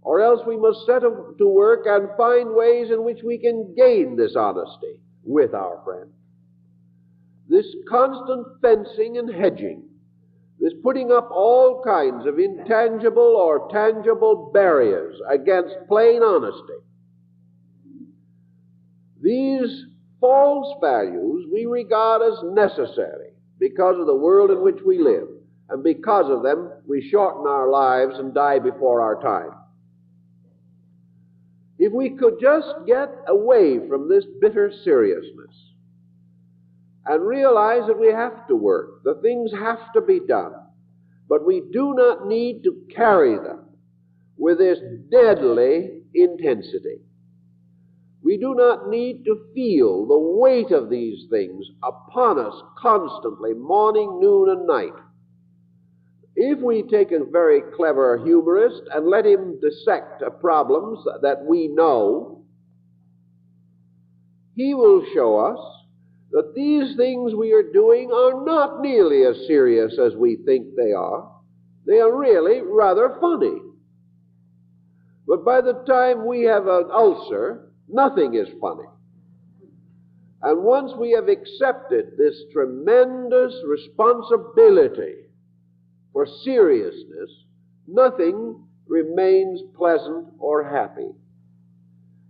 or else we must set to work and find ways in which we can gain this honesty with our friend. This constant fencing and hedging, this putting up all kinds of intangible or tangible barriers against plain honesty, these false values we regard as necessary because of the world in which we live, and because of them we shorten our lives and die before our time. If we could just get away from this bitter seriousness and realize that we have to work, that things have to be done, but we do not need to carry them with this deadly intensity. We do not need to feel the weight of these things upon us constantly, morning, noon, and night. If we take a very clever humorist and let him dissect problems that we know, he will show us that these things we are doing are not nearly as serious as we think they are. They are really rather funny. But by the time we have an ulcer, nothing is funny. And once we have accepted this tremendous responsibility for seriousness, nothing remains pleasant or happy.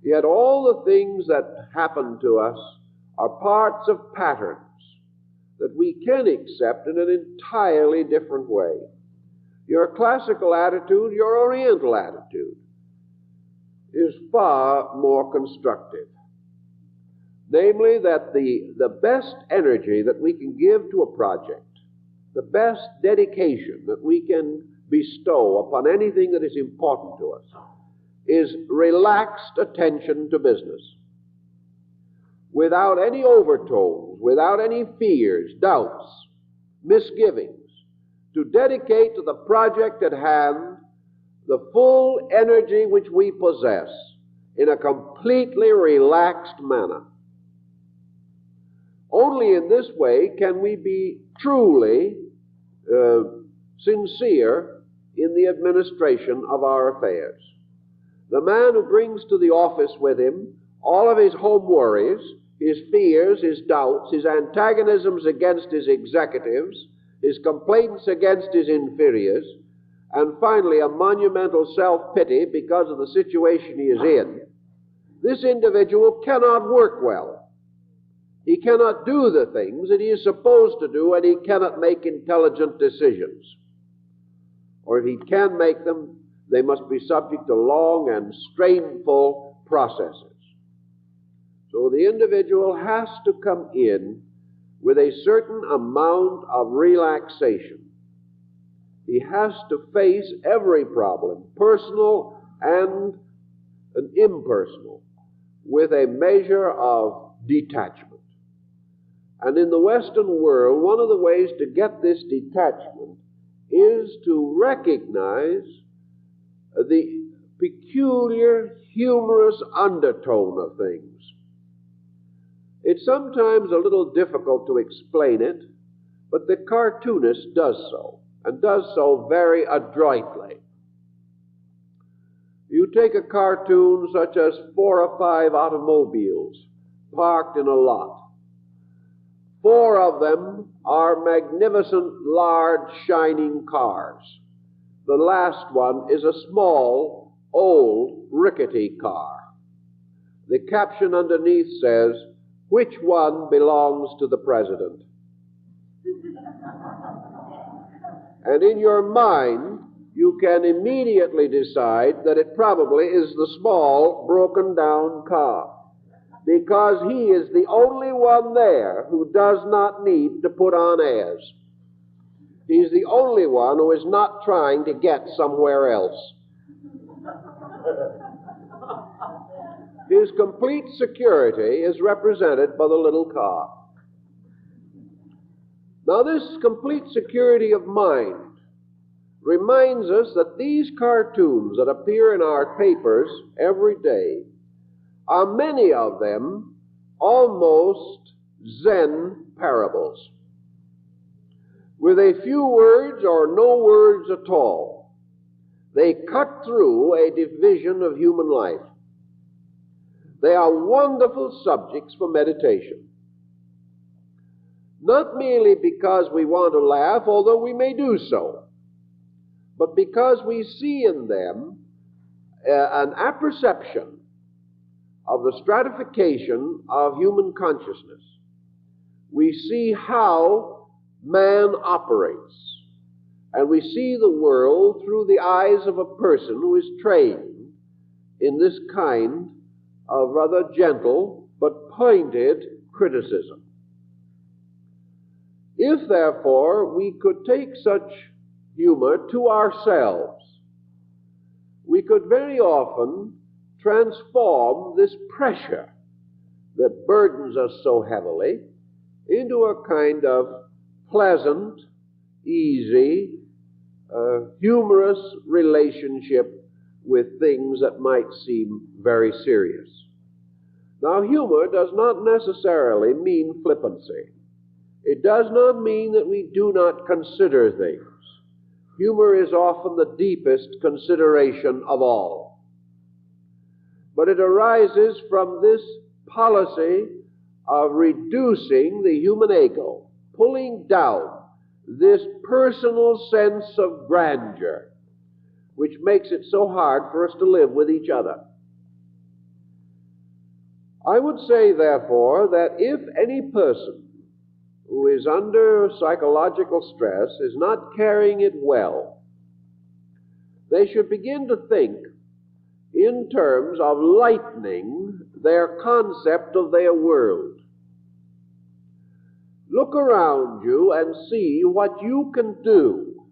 Yet all the things that happen to us are parts of patterns that we can accept in an entirely different way. Your classical attitude, your Oriental attitude, is far more constructive. Namely, that the best energy that we can give to a project, the best dedication that we can bestow upon anything that is important to us, is relaxed attention to business, without any overtones, without any fears, doubts, misgivings, to dedicate to the project at hand the full energy which we possess in a completely relaxed manner. Only in this way can we be truly sincere in the administration of our affairs. The man who brings to the office with him all of his home worries, his fears, his doubts, his antagonisms against his executives, his complaints against his inferiors, and finally a monumental self-pity because of the situation he is in, this individual cannot work well. He cannot do the things that he is supposed to do, and he cannot make intelligent decisions. Or if he can make them, they must be subject to long and strainful processes. So the individual has to come in with a certain amount of relaxation. He has to face every problem, personal and impersonal, with a measure of detachment. And in the Western world, one of the ways to get this detachment is to recognize the peculiar, humorous undertone of things. It's sometimes a little difficult to explain it, but the cartoonist does so, and does so very adroitly. You take a cartoon such as 4 or 5 automobiles parked in a lot. 4 of them are magnificent, large, shining cars. The last one is a small, old, rickety car. The caption underneath says, "Which one belongs to the president?" And in your mind, you can immediately decide that it probably is the small, broken-down car, because he is the only one there who does not need to put on airs. He's the only one who is not trying to get somewhere else. His complete security is represented by the little car. Now, this complete security of mind reminds us that these cartoons that appear in our papers every day are, many of them, almost Zen parables, with a few words or no words at all. They cut through a division of human life. They are wonderful subjects for meditation. Not merely because we want to laugh, although we may do so, but because we see in them an apperception of the stratification of human consciousness. We see how man operates, and we see the world through the eyes of a person who is trained in this kind of rather gentle but pointed criticism. If, therefore, we could take such humor to ourselves, we could very often transform this pressure that burdens us so heavily into a kind of pleasant, easy, humorous relationship with things that might seem very serious. Now, humor does not necessarily mean flippancy. It does not mean that we do not consider things. Humor is often the deepest consideration of all. But it arises from this policy of reducing the human ego, pulling down this personal sense of grandeur, which makes it so hard for us to live with each other. I would say, therefore, that if any person who is under psychological stress is not carrying it well, they should begin to think in terms of lightening their concept of their world. Look around you and see what you can do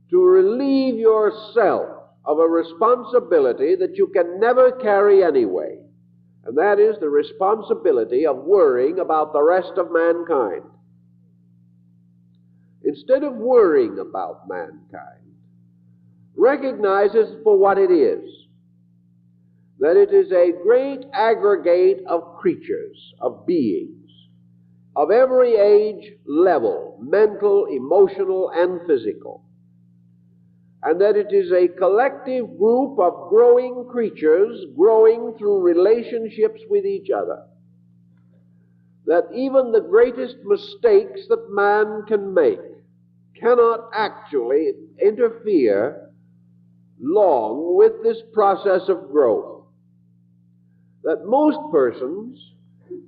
to relieve yourself of a responsibility that you can never carry anyway. And that is the responsibility of worrying about the rest of mankind. Instead of worrying about mankind, recognize it for what it is. That it is a great aggregate of creatures, of beings, of every age level, mental, emotional, and physical. and that it is a collective group of growing creatures growing through relationships with each other. That even the greatest mistakes that man can make cannot actually interfere long with this process of growth. That most persons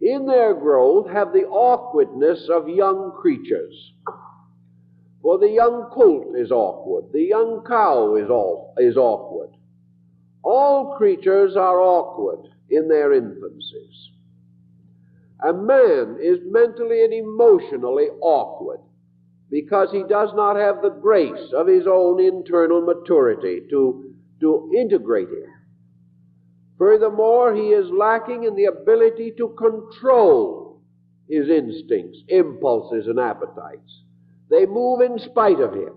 in their growth have the awkwardness of young creatures. For the young colt is awkward, the young cow is awkward. All creatures are awkward in their infancies. A man is mentally and emotionally awkward because he does not have the grace of his own internal maturity to integrate it. Furthermore, he is lacking in the ability to control his instincts, impulses, and appetites. They move in spite of him.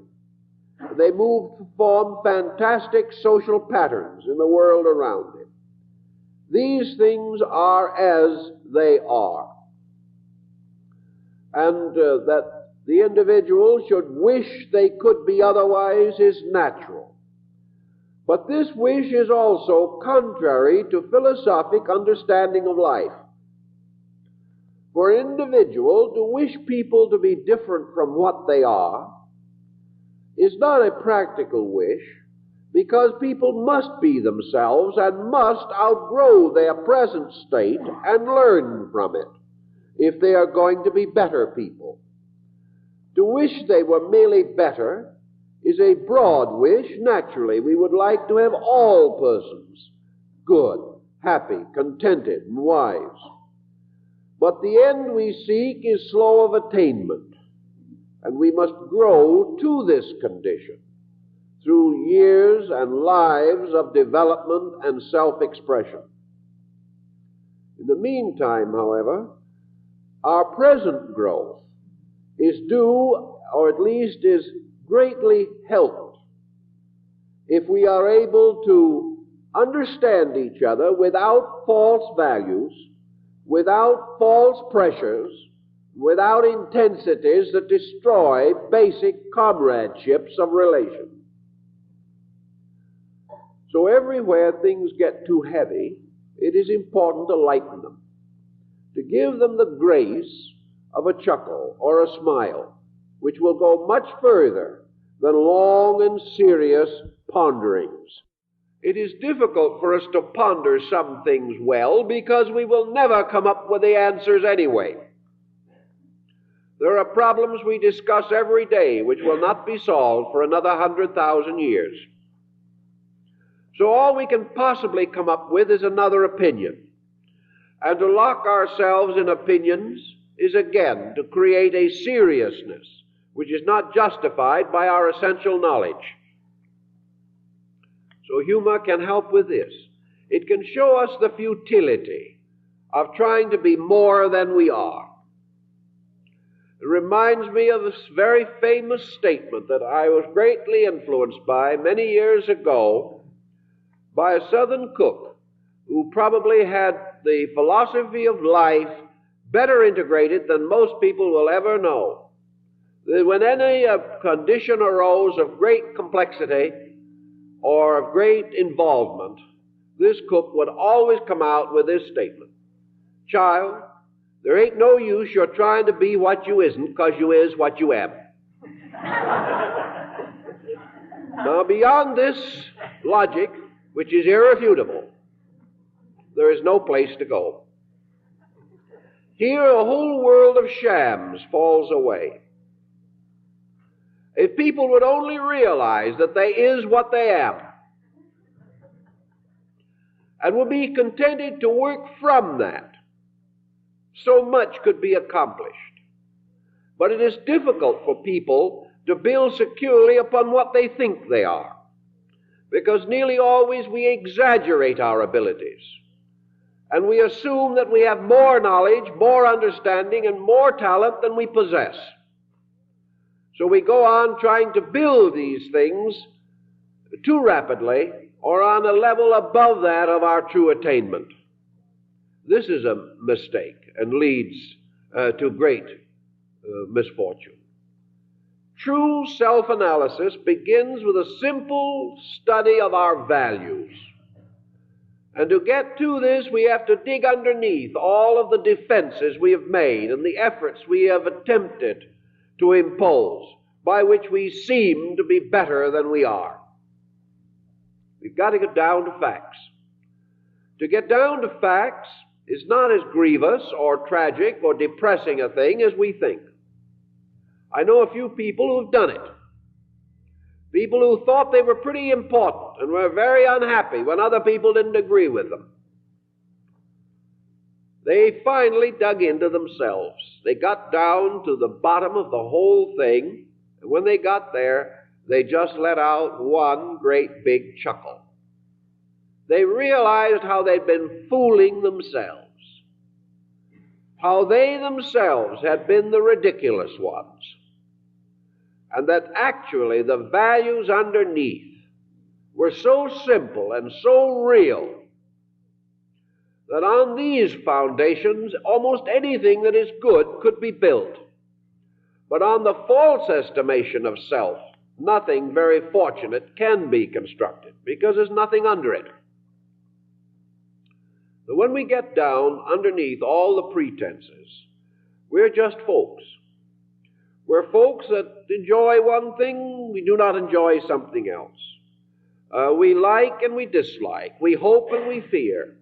They move to form fantastic social patterns in the world around him. These things are as they are. And that the individual should wish they could be otherwise is natural. But this wish is also contrary to philosophic understanding of life. For an individual to wish people to be different from what they are is not a practical wish, because people must be themselves and must outgrow their present state and learn from it if they are going to be better people. To wish they were merely better is a broad wish. Naturally, we would like to have all persons good, happy, contented, and wise. But the end we seek is slow of attainment, and we must grow to this condition through years and lives of development and self-expression. In the meantime, however, our present growth is due, or at least is greatly helped, if we are able to understand each other without false values, without false pressures, without intensities that destroy basic comradeships of relation. So everywhere things get too heavy, it is important to lighten them, to give them the grace of a chuckle or a smile, which will go much further than long and serious ponderings. It is difficult for us to ponder some things well because we will never come up with the answers anyway. There are problems we discuss every day which will not be solved for another 100,000 years. So all we can possibly come up with is another opinion. And to lock ourselves in opinions is again to create a seriousness which is not justified by our essential knowledge. So humor can help with this. It can show us the futility of trying to be more than we are. It reminds me of this very famous statement that I was greatly influenced by many years ago by a Southern cook who probably had the philosophy of life better integrated than most people will ever know. That when any condition arose of great complexity or of great involvement, this cook would always come out with this statement: "Child, there ain't no use you're trying to be what you isn't, because you is what you am." Now, beyond this logic, which is irrefutable, there is no place to go. Here a whole world of shams falls away. If people would only realize that they is what they am, and would be contented to work from that, so much could be accomplished. But it is difficult for people to build securely upon what they think they are, because nearly always we exaggerate our abilities, and we assume that we have more knowledge, more understanding, and more talent than we possess. So we go on trying to build these things too rapidly or on a level above that of our true attainment. This is a mistake and leads to great misfortune. True self-analysis begins with a simple study of our values. And to get to this, we have to dig underneath all of the defenses we have made and the efforts we have attempted to impose, by which we seem to be better than we are. We've got to get down to facts. To get down to facts is not as grievous or tragic or depressing a thing as we think. I know a few people who have done it. People who thought they were pretty important and were very unhappy when other people didn't agree with them. They finally dug into themselves. They got down to the bottom of the whole thing, and when they got there, they just let out one great big chuckle. They realized how they'd been fooling themselves, how they themselves had been the ridiculous ones, and that actually the values underneath were so simple and so real that on these foundations almost anything that is good could be built. But on the false estimation of self, nothing very fortunate can be constructed, because there's nothing under it. So when we get down underneath all the pretenses, we're just folks. We're folks that enjoy one thing, we do not enjoy something else. We like and we dislike, we hope and we fear.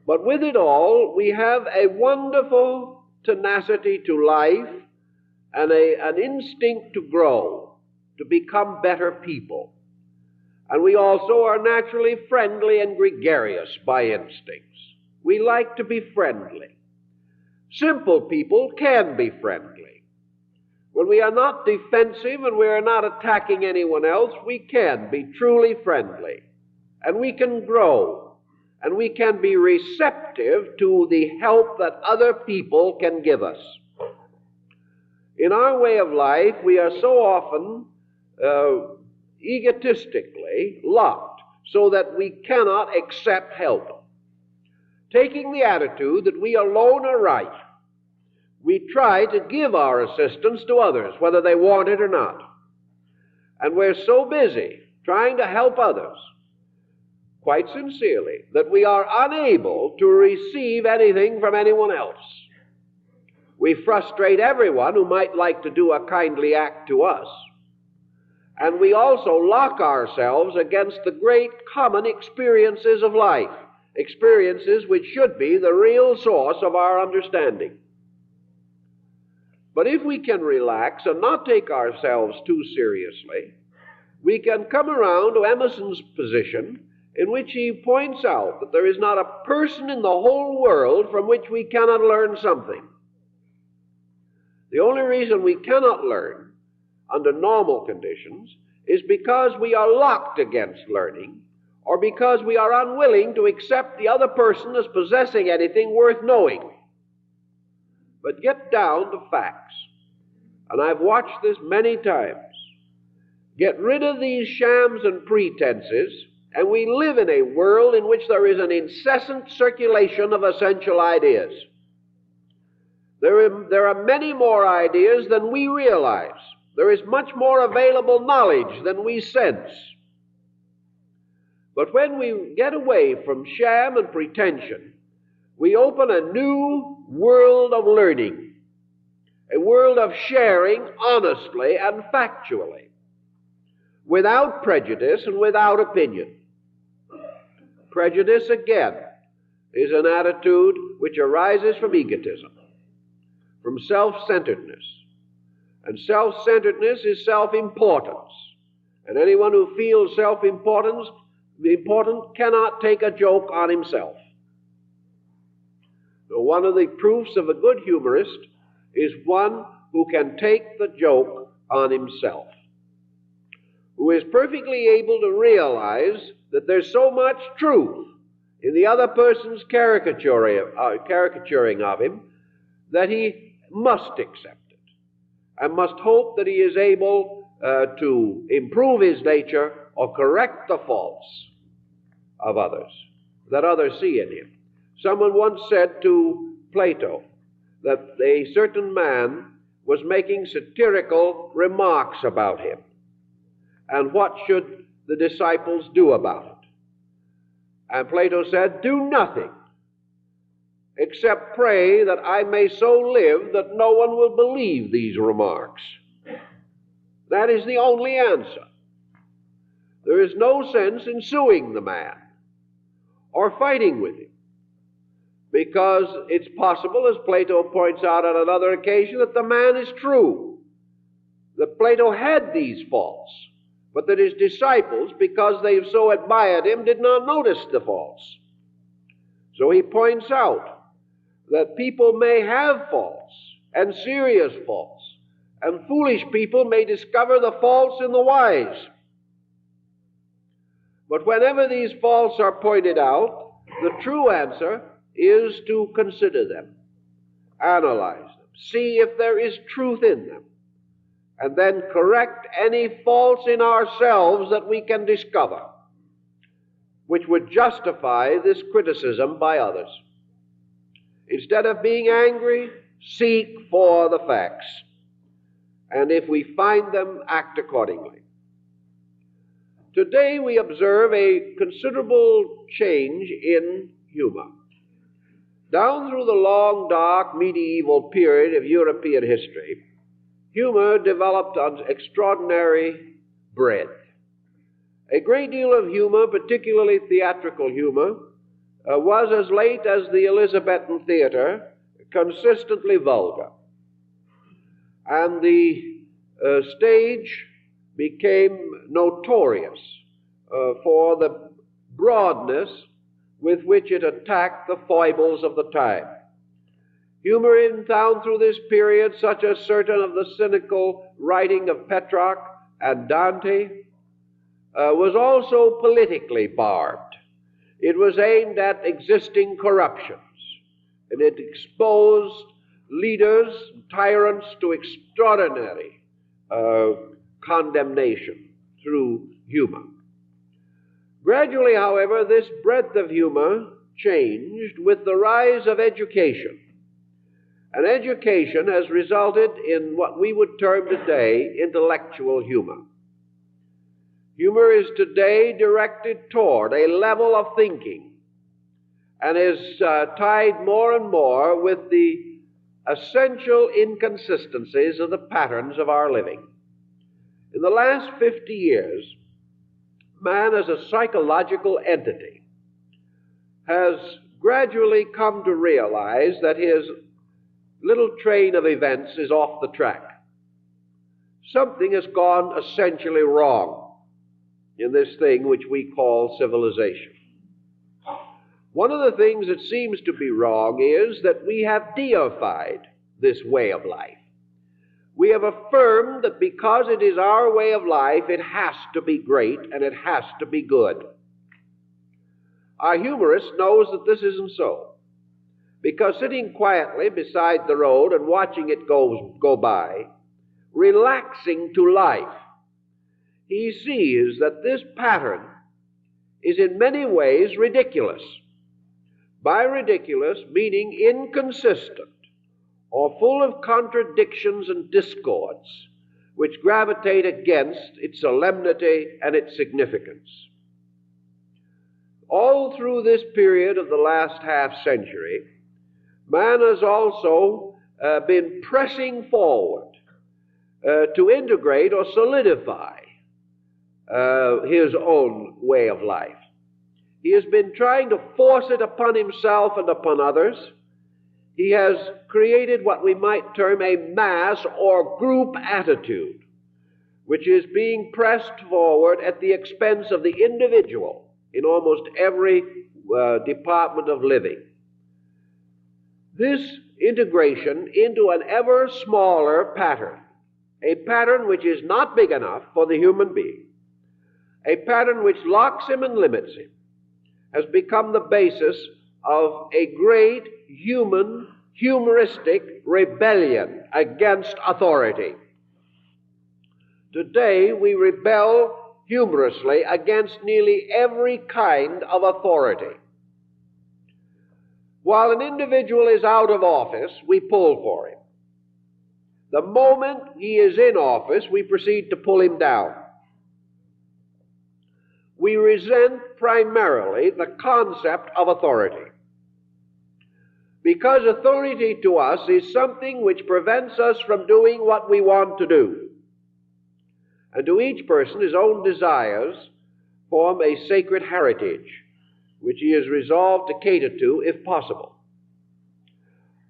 But with it all, we have a wonderful tenacity to life and an instinct to grow, to become better people. And we also are naturally friendly and gregarious by instincts. We like to be friendly. Simple people can be friendly. When we are not defensive and we are not attacking anyone else, we can be truly friendly. And we can grow. And we can be receptive to the help that other people can give us. In our way of life, we are so often egotistically locked so that we cannot accept help. Taking the attitude that we alone are right, we try to give our assistance to others, whether they want it or not. And we're so busy trying to help others, quite sincerely, that we are unable to receive anything from anyone else. We frustrate everyone who might like to do a kindly act to us. And we also lock ourselves against the great common experiences of life, experiences which should be the real source of our understanding. But if we can relax and not take ourselves too seriously, we can come around to Emerson's position, in which he points out that there is not a person in the whole world from which we cannot learn something. The only reason we cannot learn under normal conditions is because we are locked against learning, or because we are unwilling to accept the other person as possessing anything worth knowing. But get down to facts. And I've watched this many times. Get rid of these shams and pretenses, and we live in a world in which there is an incessant circulation of essential ideas. There are many more ideas than we realize. There is much more available knowledge than we sense. But when we get away from sham and pretension, we open a new world of learning, a world of sharing honestly and factually, without prejudice and without opinion. Prejudice, again, is an attitude which arises from egotism, from self-centeredness. And self-centeredness is self-importance. And anyone who feels self-important cannot take a joke on himself. So one of the proofs of a good humorist is one who can take the joke on himself, who is perfectly able to realize that there's so much truth in the other person's caricaturing of him that he must accept it and must hope that he is able to improve his nature or correct the faults of others that others see in him. Someone once said to Plato that a certain man was making satirical remarks about him. And what should the disciples do about it? And Plato said, "Do nothing except pray that I may so live that no one will believe these remarks." That is the only answer. There is no sense in suing the man or fighting with him, because it's possible, as Plato points out on another occasion, that the man is true, that Plato had these faults, but that his disciples, because they so admired him, did not notice the faults. So he points out that people may have faults, and serious faults, and foolish people may discover the faults in the wise. But whenever these faults are pointed out, the true answer is to consider them, analyze them, see if there is truth in them, and then correct any faults in ourselves that we can discover, which would justify this criticism by others. Instead of being angry, seek for the facts, and if we find them, act accordingly. Today we observe a considerable change in humor. Down through the long, dark, medieval period of European history, humor developed on extraordinary breadth. A great deal of humor, particularly theatrical humor, was as late as the Elizabethan theater consistently vulgar. And the stage became notorious for the broadness with which it attacked the foibles of the time. Humor in town through this period, such as certain of the cynical writing of Petrarch and Dante, was also politically barbed. It was aimed at existing corruptions, and it exposed leaders, tyrants to extraordinary condemnation through humor. Gradually, however, this breadth of humor changed with the rise of education. And education has resulted in what we would term today intellectual humor. Humor is today directed toward a level of thinking and is tied more and more with the essential inconsistencies of the patterns of our living. In the last 50 years, man as a psychological entity has gradually come to realize that his little train of events is off the track. Something has gone essentially wrong in this thing which we call civilization. One of the things that seems to be wrong is that we have deified this way of life. We have affirmed that because it is our way of life, it has to be great and it has to be good. Our humorist knows that this isn't so, because sitting quietly beside the road and watching it go by, relaxing to life, he sees that this pattern is in many ways ridiculous. By ridiculous, meaning inconsistent, or full of contradictions and discords, which gravitate against its solemnity and its significance. All through this period of the last half-century, man has also been pressing forward to integrate or solidify his own way of life. He has been trying to force it upon himself and upon others. He has created what we might term a mass or group attitude, which is being pressed forward at the expense of the individual in almost every department of living. This integration into an ever smaller pattern, a pattern which is not big enough for the human being, a pattern which locks him and limits him, has become the basis of a great humoristic rebellion against authority. Today, we rebel humorously against nearly every kind of authority. While an individual is out of office, we pull for him. The moment he is in office, we proceed to pull him down. We resent primarily the concept of authority, because authority to us is something which prevents us from doing what we want to do. And to each person, his own desires form a sacred heritage, which he is resolved to cater to if possible.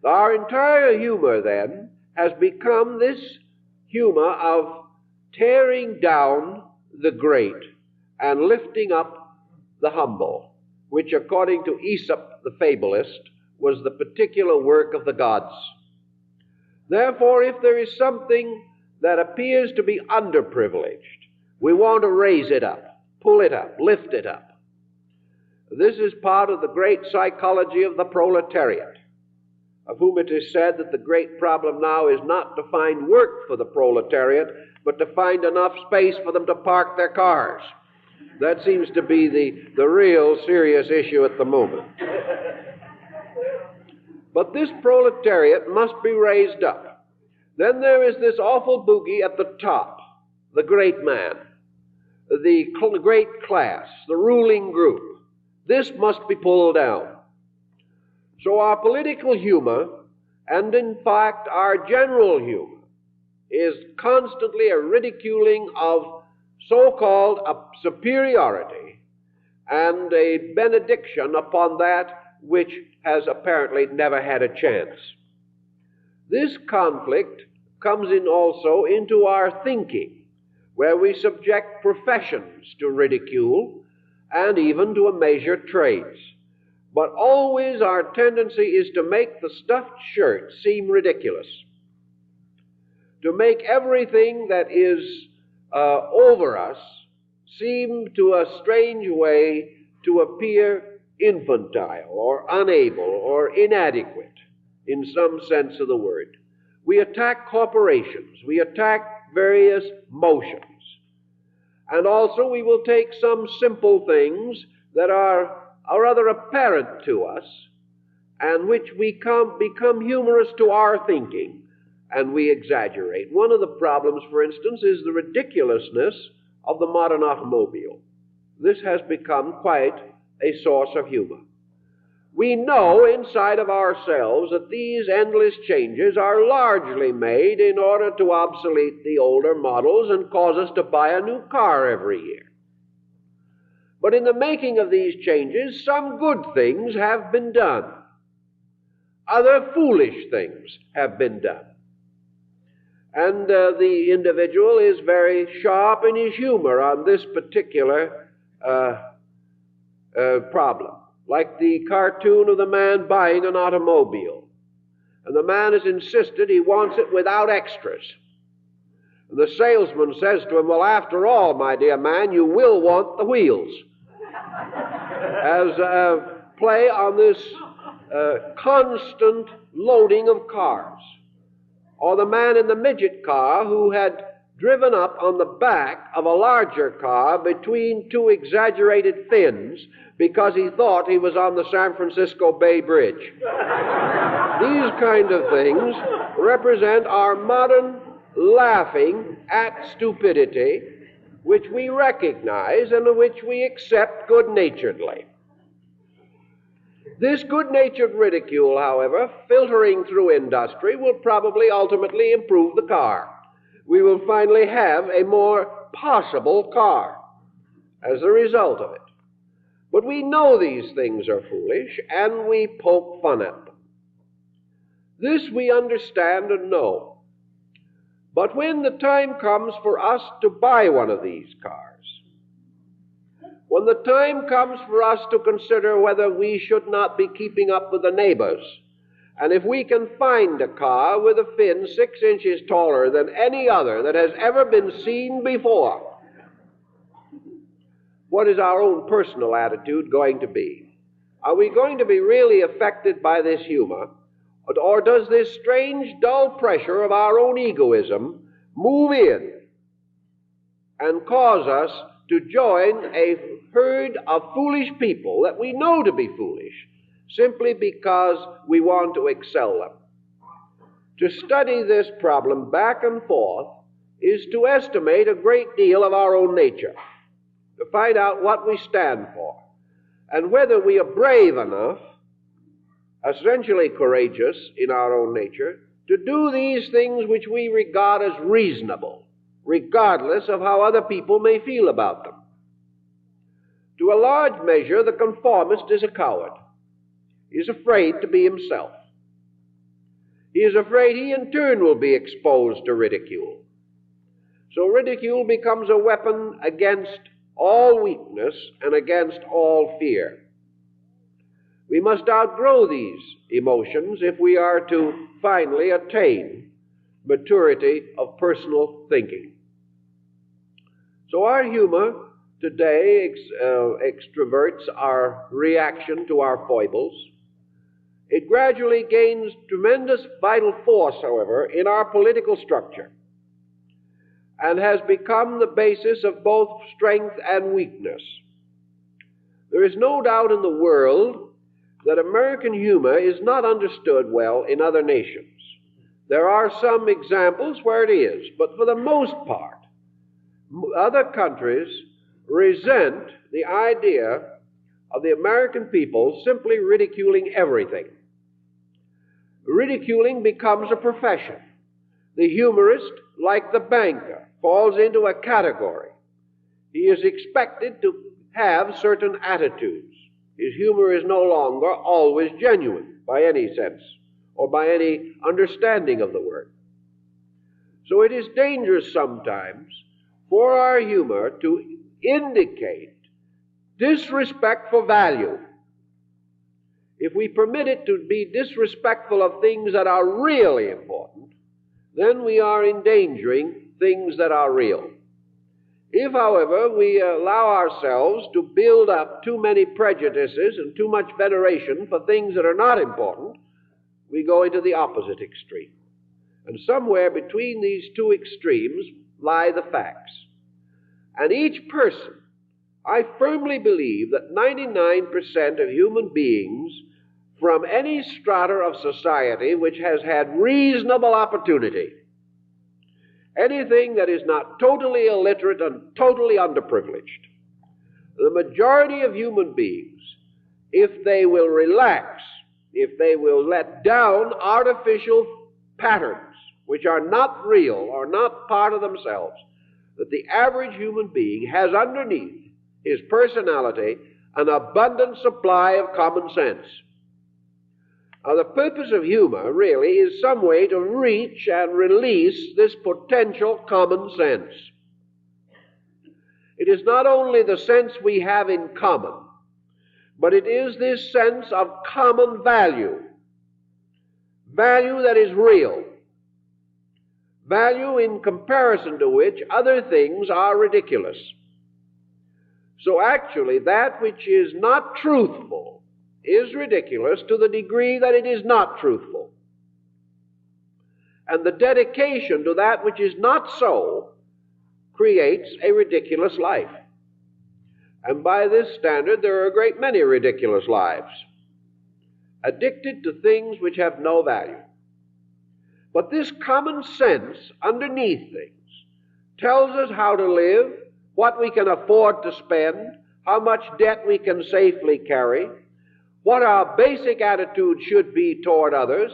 Our entire humor, then, has become this humor of tearing down the great and lifting up the humble, which, according to Aesop the fabulist, was the particular work of the gods. Therefore, if there is something that appears to be underprivileged, we want to raise it up, pull it up, lift it up. This is part of the great psychology of the proletariat, of whom it is said that the great problem now is not to find work for the proletariat, but to find enough space for them to park their cars. That seems to be the real serious issue at the moment. But this proletariat must be raised up. Then there is this awful boogie at the top, the great man, the great class, the ruling group. This must be pulled down. So our political humor, and in fact our general humor, is constantly a ridiculing of so-called superiority and a benediction upon that which has apparently never had a chance. This conflict comes in also into our thinking, where we subject professions to ridicule and even to a measure trades. But always our tendency is to make the stuffed shirt seem ridiculous, to make everything that is over us seem to a strange way to appear infantile or unable or inadequate in some sense of the word. We attack corporations, we attack various motions, and also we will take some simple things that are rather apparent to us and which we become humorous to our thinking, and we exaggerate. One of the problems, for instance, is the ridiculousness of the modern automobile. This has become quite a source of humor. We know inside of ourselves that these endless changes are largely made in order to obsolete the older models and cause us to buy a new car every year. But in the making of these changes, some good things have been done. Other foolish things have been done. And the individual is very sharp in his humor on this particular problem. Like the cartoon of the man buying an automobile. And the man has insisted he wants it without extras. And the salesman says to him, well, after all, my dear man, you will want the wheels. As a play on this constant loading of cars. Or the man in the midget car who had driven up on the back of a larger car between two exaggerated fins because he thought he was on the San Francisco Bay Bridge. These kind of things represent our modern laughing at stupidity, which we recognize and which we accept good-naturedly. This good-natured ridicule, however, filtering through industry, will probably ultimately improve the car. We will finally have a more possible car as a result of it. But we know these things are foolish, and we poke fun at them. This we understand and know. But when the time comes for us to buy one of these cars, when the time comes for us to consider whether we should not be keeping up with the neighbors, and if we can find a car with a fin 6 inches taller than any other that has ever been seen before, what is our own personal attitude going to be? Are we going to be really affected by this humor, or does this strange, dull pressure of our own egoism move in and cause us to join a herd of foolish people that we know to be foolish, simply because we want to excel them? To study this problem back and forth is to estimate a great deal of our own nature, to find out what we stand for, and whether we are brave enough, essentially courageous in our own nature, to do these things which we regard as reasonable, regardless of how other people may feel about them. To a large measure, the conformist is a coward. He is afraid to be himself. He is afraid he in turn will be exposed to ridicule. So ridicule becomes a weapon against all weakness and against all fear. We must outgrow these emotions if we are to finally attain maturity of personal thinking. So our humor today extroverts our reaction to our foibles. It gradually gains tremendous vital force, however, in our political structure, and has become the basis of both strength and weakness. There is no doubt in the world that American humor is not understood well in other nations. There are some examples where it is, but for the most part, other countries resent the idea of the American people simply ridiculing everything. Ridiculing becomes a profession. The humorist, like the banker, falls into a category. He is expected to have certain attitudes. His humor is no longer always genuine by any sense or by any understanding of the word. So it is dangerous sometimes for our humor to indicate disrespect for value. If we permit it to be disrespectful of things that are really important, then we are endangering things that are real. If, however, we allow ourselves to build up too many prejudices and too much veneration for things that are not important, we go into the opposite extreme. And somewhere between these two extremes lie the facts. And each person, I firmly believe that 99% of human beings from any strata of society which has had reasonable opportunity, anything that is not totally illiterate and totally underprivileged, the majority of human beings, if they will relax, if they will let down artificial patterns which are not real or not part of themselves, that the average human being has underneath his personality an abundant supply of common sense. Now, the purpose of humor really is some way to reach and release this potential common sense. It is not only the sense we have in common, but it is this sense of common value, value that is real, value in comparison to which other things are ridiculous. So actually, that which is not truthful is ridiculous to the degree that it is not truthful. And the dedication to that which is not so creates a ridiculous life. And by this standard, there are a great many ridiculous lives, addicted to things which have no value. But this common sense underneath things tells us how to live, what we can afford to spend, how much debt we can safely carry, what our basic attitude should be toward others,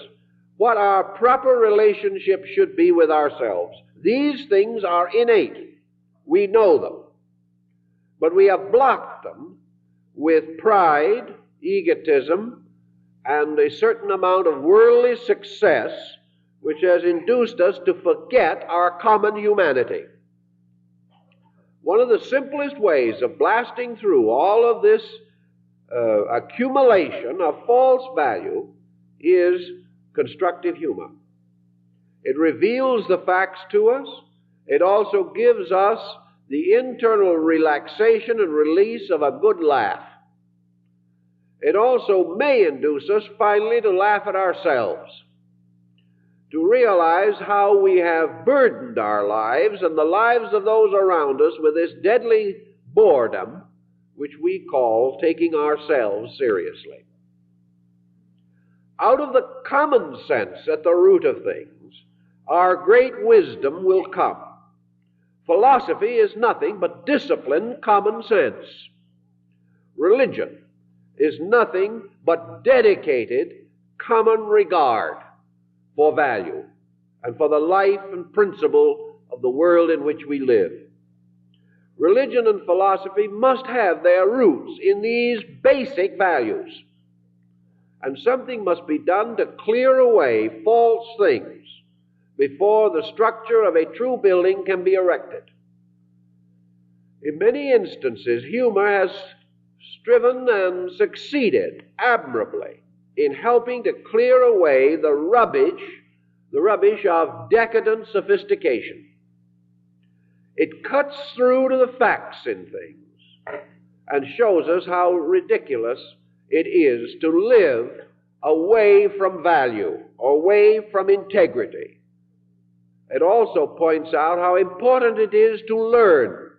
what our proper relationship should be with ourselves. These things are innate. We know them. But we have blocked them with pride, egotism, and a certain amount of worldly success, which has induced us to forget our common humanity. One of the simplest ways of blasting through all of this accumulation of false value is constructive humor. It reveals the facts to us. It also gives us the internal relaxation and release of a good laugh. It also may induce us finally to laugh at ourselves, to realize how we have burdened our lives and the lives of those around us with this deadly boredom which we call taking ourselves seriously. out of the common sense at the root of things, our great wisdom will come. Philosophy is nothing but disciplined common sense. Religion is nothing but dedicated common regard for value and for the life and principle of the world in which we live. Religion and philosophy must have their roots in these basic values. And something must be done to clear away false things before the structure of a true building can be erected. In many instances, humor has striven and succeeded admirably in helping to clear away the rubbish of decadent sophistication. It cuts through to the facts in things and shows us how ridiculous it is to live away from value, away from integrity. It also points out how important it is to learn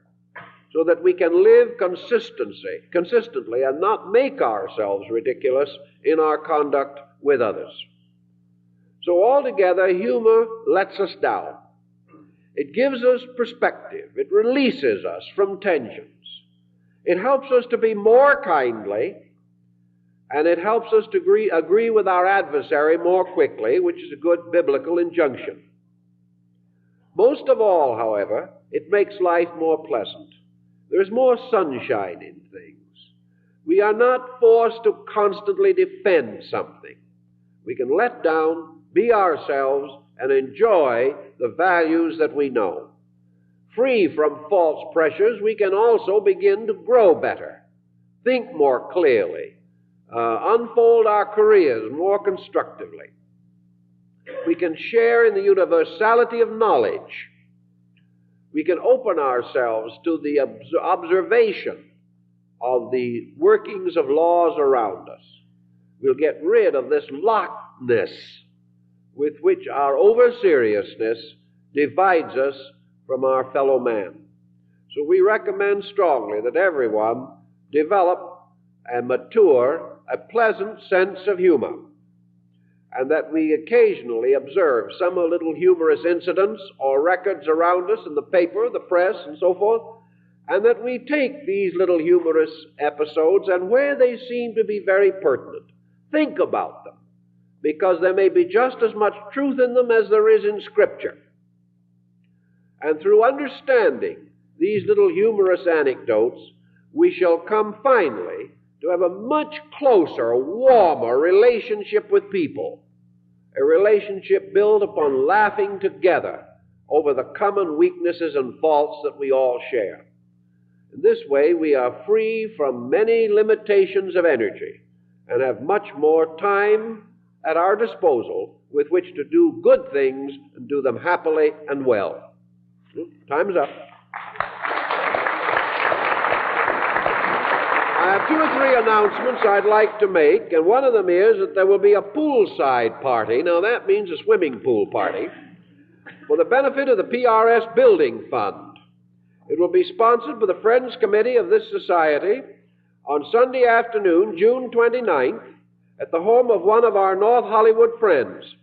so that we can live consistently and not make ourselves ridiculous in our conduct with others. So altogether, humor lets us down. It gives us perspective. It releases us from tensions. It helps us to be more kindly, and it helps us to agree with our adversary more quickly, which is a good biblical injunction. Most of all, however, it makes life more pleasant. There's more sunshine in things. We are not forced to constantly defend something. We can let down, be ourselves, and enjoy the values that we know. Free from false pressures, we can also begin to grow better, think more clearly, unfold our careers more constructively. We can share in the universality of knowledge. We can open ourselves to the observation of the workings of laws around us. We'll get rid of this lockedness with which our over-seriousness divides us from our fellow man. So we recommend strongly that everyone develop and mature a pleasant sense of humor, and that we occasionally observe some little humorous incidents or records around us in the paper, the press, and so forth, and that we take these little humorous episodes and where they seem to be very pertinent, think about them, because there may be just as much truth in them as there is in Scripture. And through understanding these little humorous anecdotes, we shall come finally to have a much closer, warmer relationship with people, a relationship built upon laughing together over the common weaknesses and faults that we all share. In this way, we are free from many limitations of energy and have much more time at our disposal with which to do good things and do them happily and well. Time's up. I have 2 or 3 announcements I'd like to make, and one of them is that there will be a poolside party. Now, that means a swimming pool party for the benefit of the PRS Building Fund. It will be sponsored by the Friends Committee of this society on Sunday afternoon, June 29th, at the home of one of our North Hollywood friends.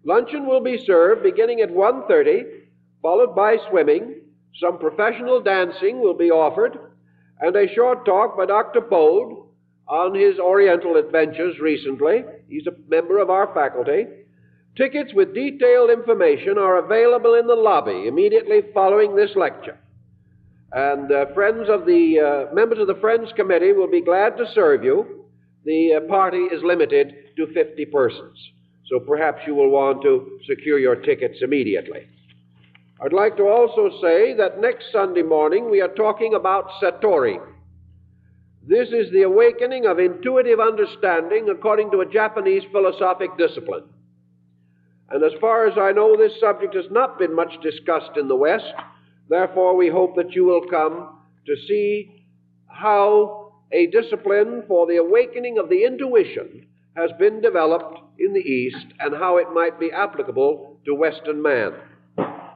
Luncheon will be served beginning at 1:30, followed by swimming. Some professional dancing will be offered, and a short talk by Dr. Bold on his Oriental adventures recently. He's a member of our faculty. Tickets with detailed information are available in the lobby immediately following this lecture. And members of the Friends Committee will be glad to serve you. The party is limited to 50 persons, so perhaps you will want to secure your tickets immediately. I'd like to also say that next Sunday morning we are talking about Satori. This is the awakening of intuitive understanding according to a Japanese philosophic discipline. And as far as I know, this subject has not been much discussed in the West. Therefore, we hope that you will come to see how a discipline for the awakening of the intuition has been developed in the East and how it might be applicable to Western man.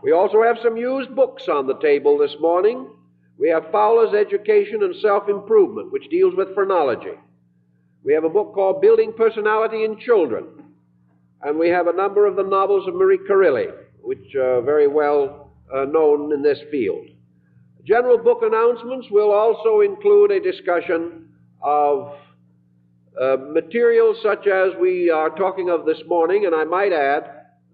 We also have some used books on the table this morning. We have Fowler's Education and Self-Improvement, which deals with phrenology. We have a book called Building Personality in Children. And we have a number of the novels of Marie Curie, which are very well known in this field. General book announcements will also include a discussion of materials such as we are talking of this morning, and I might add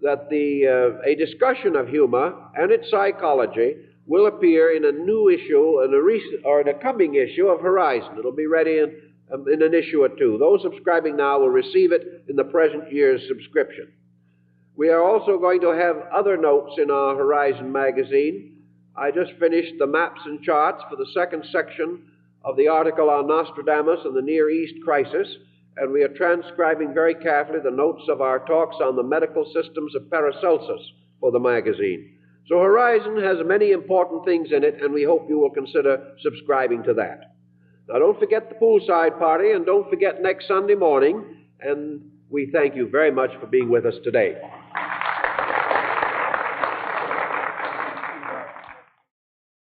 that a discussion of humor and its psychology will appear in a new issue, in a coming issue of Horizon. It'll be ready in an issue or two. Those subscribing now will receive it in the present year's subscription. We are also going to have other notes in our Horizon magazine. I just finished the maps and charts for the second section of the article on Nostradamus and the Near East crisis, and we are transcribing very carefully the notes of our talks on the medical systems of Paracelsus for the magazine. So Horizon has many important things in it, and we hope you will consider subscribing to that. Now, don't forget the poolside party, and don't forget next Sunday morning, and we thank you very much for being with us today.